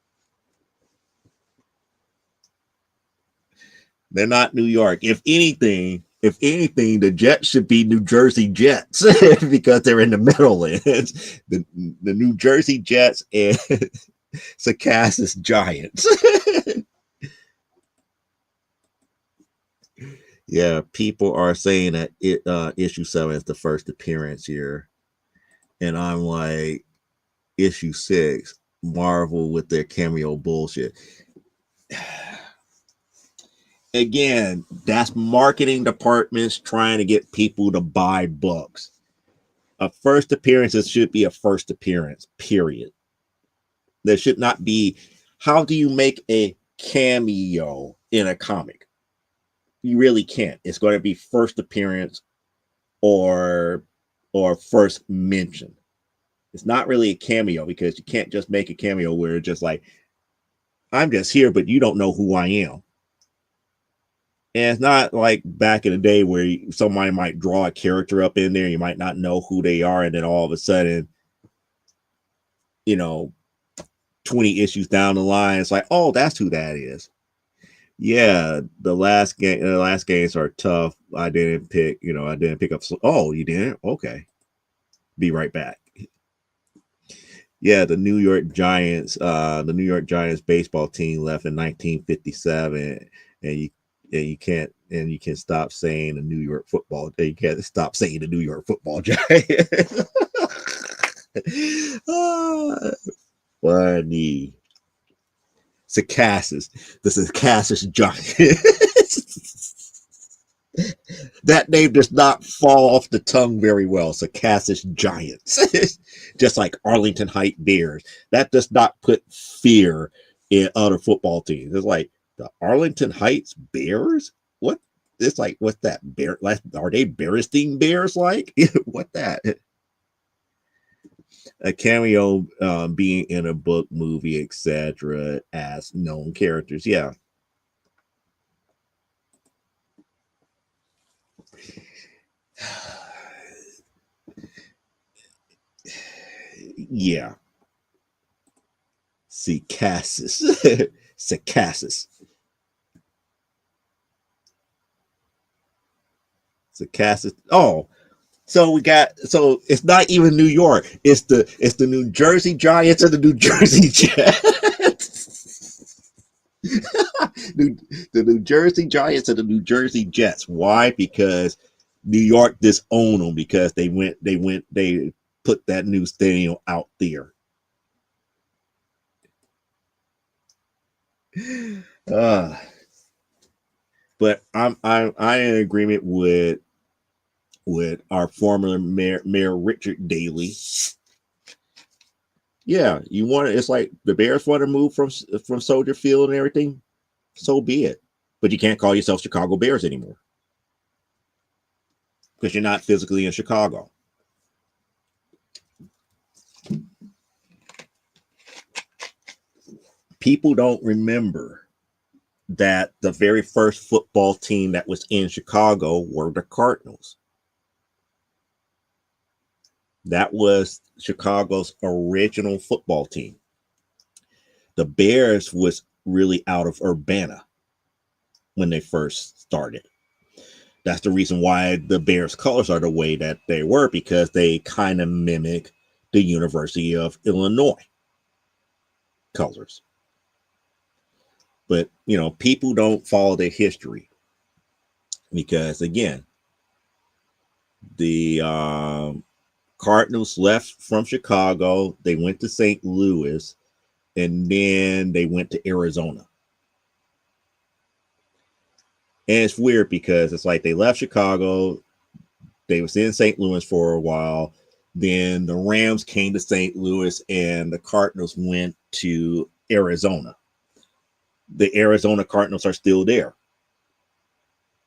They're not New York. If anything, the Jets should be New Jersey Jets because they're in the Meadowlands. The New Jersey Jets and Secaucus Giants. Yeah, people are saying that issue 7 is the first appearance here, and I'm like, issue 6, Marvel with their cameo bullshit. Again, that's marketing departments trying to get people to buy books. A first appearance should be a first appearance, period. There should not be, how do you make a cameo in a comic? You really can't. It's going to be first appearance or first mention. It's not really a cameo because you can't just make a cameo where it's just like, I'm just here, but you don't know who I am. And it's not like back in the day where somebody might draw a character up in there, you might not know who they are, and then all of a sudden, you know, 20 issues down the line, it's like, oh, that's who that is. Yeah, the last games are tough. I didn't pick up. Oh, you didn't? Okay. Be right back. Yeah, the New York Giants baseball team left in 1957, and you can stop saying the New York football. You can't stop saying the New York football Giants. Ah, funny. Circassian. The Circassian Giants. That name does not fall off the tongue very well. Circassian Giants. Just like Arlington Heights Bears. That does not put fear in other football teams. It's like the Arlington Heights Bears? What? It's like, what's that? Bear? Are they Berenstein Bears like? What that? A cameo being in a book, movie, etc., as known characters. Yeah. Yeah. Circassius. Circassius. Circassius. Oh, so it's not even New York. It's the New Jersey Giants and the New Jersey Jets. The New Jersey Giants and the New Jersey Jets. Why? Because New York disowned them because they put that new stadium out there. Uh, but I'm in agreement with our former Mayor Richard Daley. Yeah, you want it. It's like the Bears want to move from Soldier Field and everything. So be it. But you can't call yourself Chicago Bears anymore because you're not physically in Chicago. People don't remember that the very first football team that was in Chicago were the Cardinals. That was Chicago's original football team. The Bears was really out of Urbana when they first started. That's the reason why the Bears colors are the way that they were, because they kind of mimic the University of Illinois colors. But, people don't follow their history because, again, the Cardinals left from Chicago. They went to St. Louis, and then they went to Arizona. And it's weird because it's like they left Chicago. They was in St. Louis for a while. Then the Rams came to St. Louis, and the Cardinals went to Arizona. The Arizona Cardinals are still there.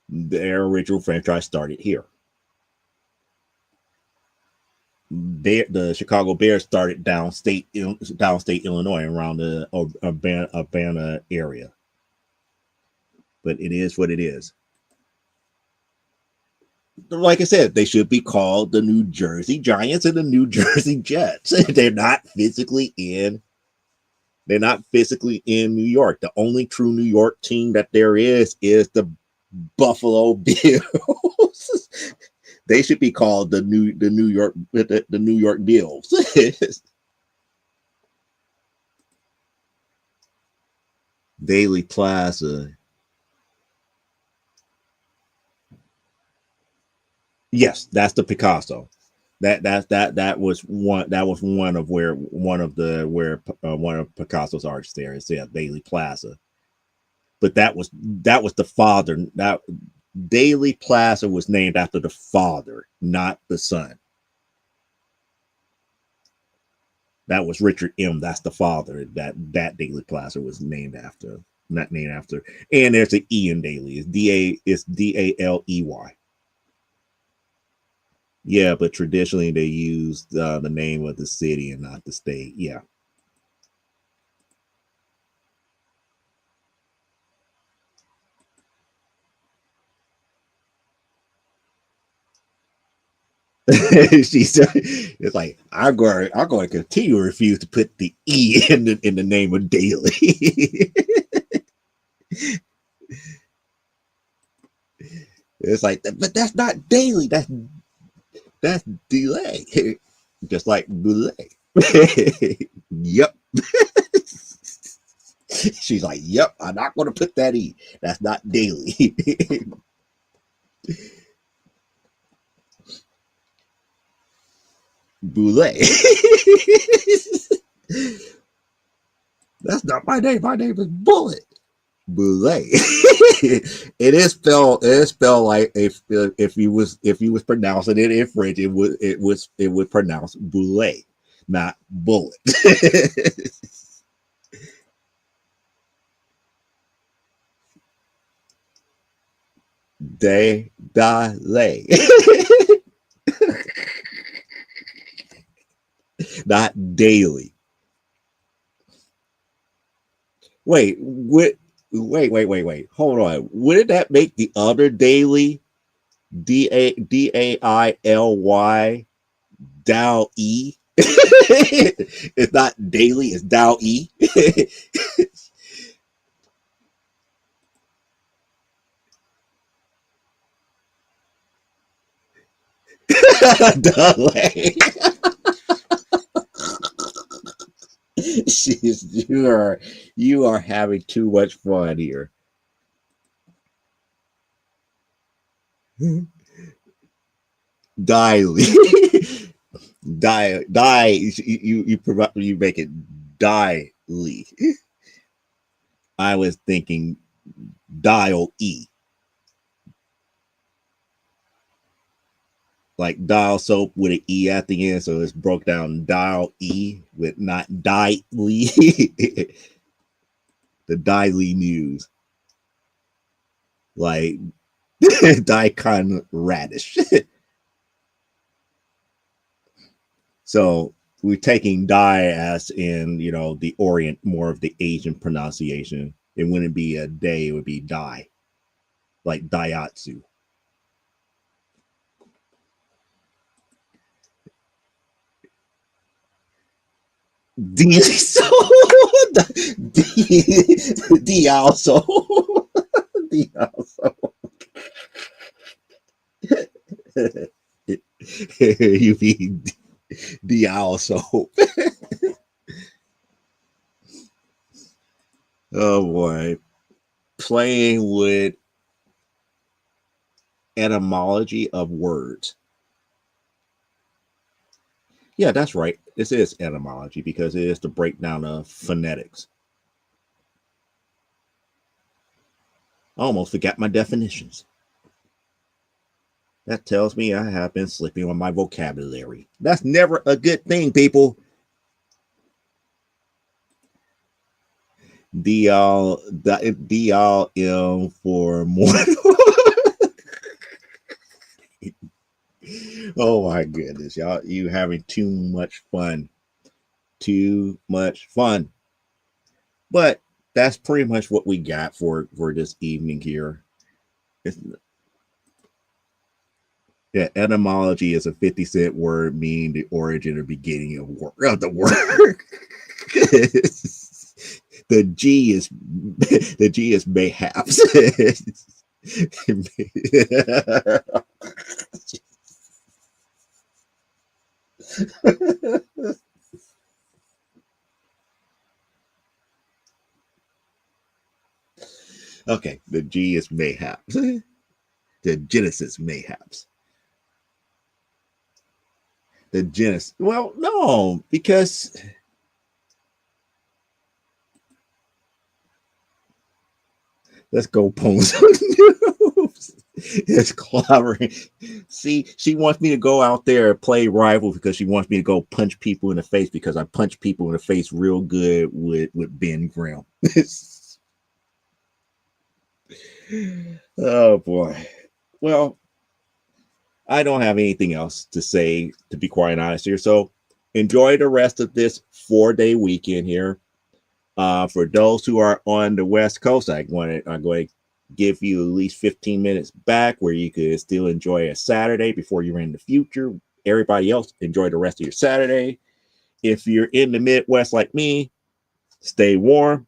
Their original franchise started here. The Chicago Bears started downstate Illinois, around the Urbana area. But it is what it is. Like I said, they should be called the New Jersey Giants and the New Jersey Jets. They're not physically in New York. The only true New York team that there is the Buffalo Bills. They should be called the New York Bills. Daily Plaza. Yes, that's the Picasso. That was one of Picasso's arts there. It's Daily Plaza. But that was the father. That Daily Plaza was named after the father, not the son. That was Richard M. That's the father. That Daily Plaza was named after, not named after. And there's an E in Daily. It's Daley. Yeah, but traditionally they used the name of the city and not the state. Yeah. She said, "It's like I'm going to continue to refuse to put the E in the name of daily." It's like, but that's not daily. That's delay, just like delay. Yep. She's like, "Yep, I'm not going to put that E. That's not daily." Boulay. That's not my name. My name is Bullet. Boulay. It is spelled like if you was pronouncing it in French, it would pronounce Boulay, not bullet. Day da lay. Not daily. Wait, wait. Hold on. Wouldn't that make the other daily Daily Dow E? It's not daily, it's Dow E. Delay. You are having too much fun here. Daily. You make it daily. I was thinking dial E, like dial soap with an E at the end, so it's broke down dial E with not daily. The daily news, like daikon radish. So we're taking Dai as in, the Orient, more of the Asian pronunciation. It wouldn't be a day, it would be Dai, like Daihatsu. D so D also D also you mean D also. Oh boy, playing with etymology of words. Yeah, that's right. This is etymology because it is the breakdown of phonetics. I almost forgot my definitions. That tells me I have been slipping on my vocabulary. That's never a good thing, people. DLM for more. Oh my goodness, y'all! You having too much fun. Too much fun. But that's pretty much what we got for this evening here. It's, yeah, etymology is a 50-cent word meaning the origin or beginning of the word. The G is mayhaps. Okay, the G is mayhaps. The Genesis mayhaps. The Genesis. Well, no, because let's go Pons. It's clever. See, she wants me to go out there and play rival because she wants me to go punch people in the face because I punch people in the face real good with Ben Grimm. Oh boy. Well, I don't have anything else to say, to be quite honest here. So enjoy the rest of this 4-day weekend here. For those who are on the West Coast, I'm going to give you at least 15 minutes back where you could still enjoy a Saturday before you're in the future everybody else, enjoy the rest of your Saturday. If you're in the Midwest like me, stay warm.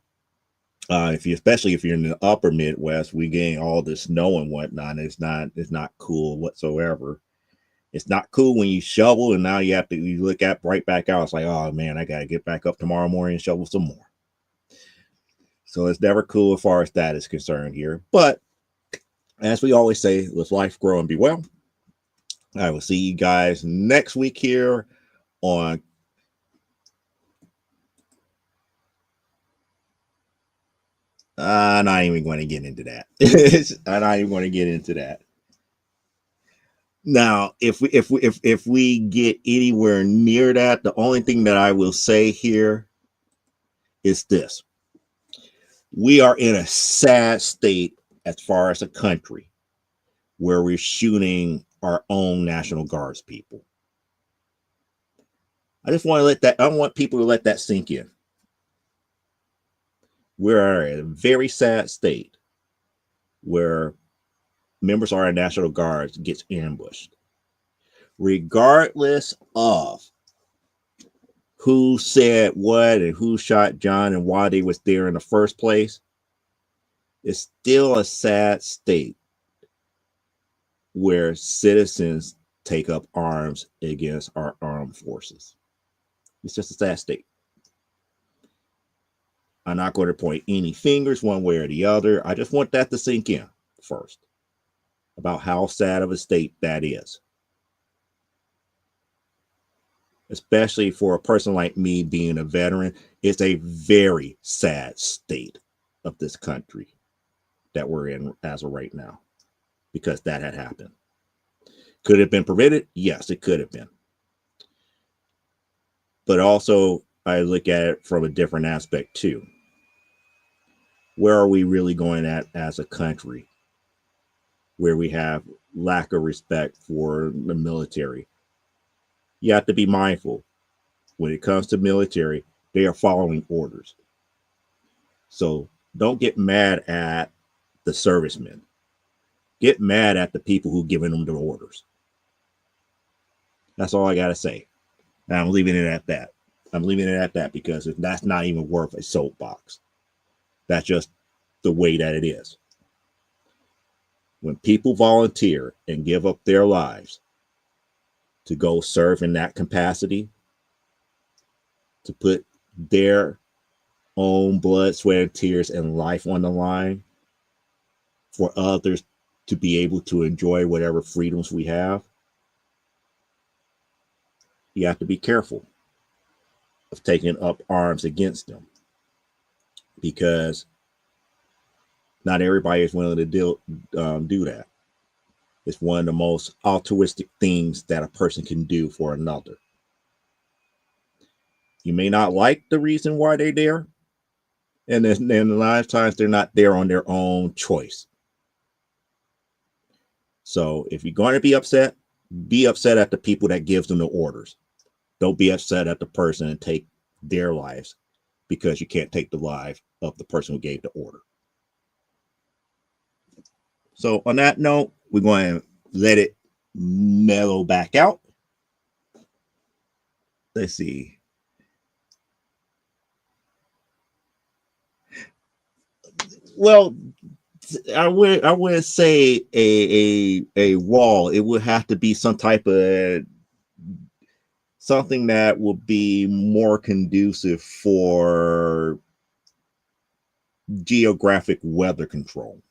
Especially if you're in the upper Midwest, we getting all the snow and whatnot. It's not cool whatsoever. It's not cool when you shovel and now you look at right back out. It's like, oh man, I gotta get back up tomorrow morning and shovel some more. So it's never cool as far as that is concerned here. But as we always say, let life grow and be well. I will see you guys next week here on I'm not even going to get into that. I'm not even going to get into that. Now, if we get anywhere near that, the only thing that I will say here is this: we are in a sad state as far as a country where we're shooting our own National Guards people. I just want to I want people to let that sink in. We're in a very sad state where members of our National Guards gets ambushed. Regardless of who said what and who shot John and why they was there in the first place, it's still a sad state where citizens take up arms against our armed forces. It's just a sad state. I'm not going to point any fingers one way or the other. I just want that to sink in first about how sad of a state that is. Especially for a person like me being a veteran, it's a very sad state of this country that we're in as of right now, because that had happened. Could it have been prevented? Yes, it could have been. But also, I look at it from a different aspect too. Where are we really going at as a country where we have lack of respect for the military? You have to be mindful. When it comes to military, they are following orders. So don't get mad at the servicemen. Get mad at the people who giving them the orders. That's all I got to say. And I'm leaving it at that. I'm leaving it at that because that's not even worth a soapbox. That's just the way that it is. When people volunteer and give up their lives to go serve in that capacity, to put their own blood, sweat, and tears and life on the line for others to be able to enjoy whatever freedoms we have, you have to be careful of taking up arms against them, because not everybody is willing to do that. It's one of the most altruistic things that a person can do for another. You may not like the reason why they're there, and then a lot of times they're not there on their own choice. So if you're going to be upset at the people that gives them the orders. Don't be upset at the person and take their lives because you can't take the life of the person who gave the order. So on that note, we're going to let it mellow back out. Let's see. Well, I would say a wall. It would have to be some type of something that would be more conducive for geographic weather control.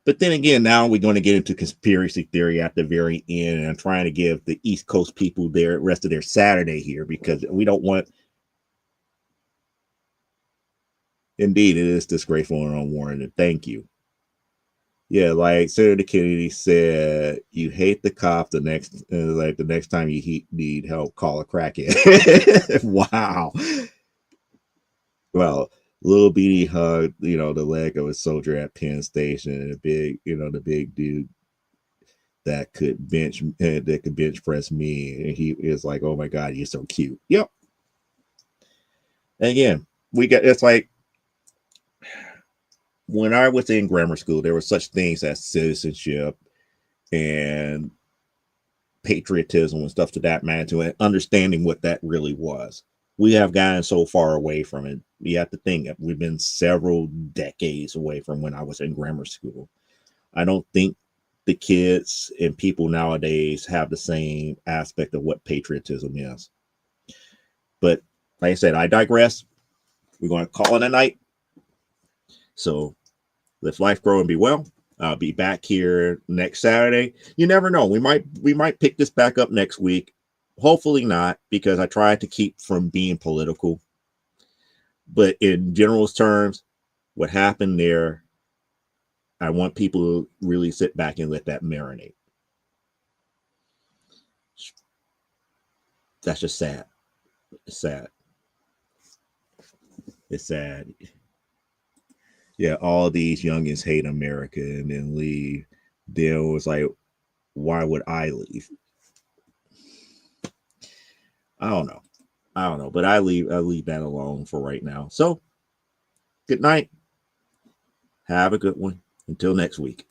But then again, now we're going to get into conspiracy theory at the very end, and I'm trying to give the East Coast people their rest of their Saturday here, because we don't want. Indeed, it is disgraceful and unwarranted. Thank you. Yeah, like Senator Kennedy said, you hate the cop. The next time you need help, call a crackhead. Wow. Well, Little Beanie hugged, the leg of a soldier at Penn Station, and the big dude that could bench press me, and he is like, "Oh my God, you're so cute." Yep. And again, it's like when I was in grammar school, there were such things as citizenship and patriotism and stuff to that magnitude, and understanding what that really was. We have gotten so far away from it. You have to think that we've been several decades away from when I was in grammar school. I don't think the kids and people nowadays have the same aspect of what patriotism is. But like I said, I digress. We're going to call it a night. So let life grow and be well. I'll be back here next Saturday. You never know. We might pick this back up next week. Hopefully not, because I tried to keep from being political. But in general terms, what happened there, I want people to really sit back and let that marinate. That's just sad. It's sad. It's sad. Yeah, all these youngins hate America and then leave. Then it was like, why would I leave? I don't know. But I leave that alone for right now. So good night. Have a good one. Until next week.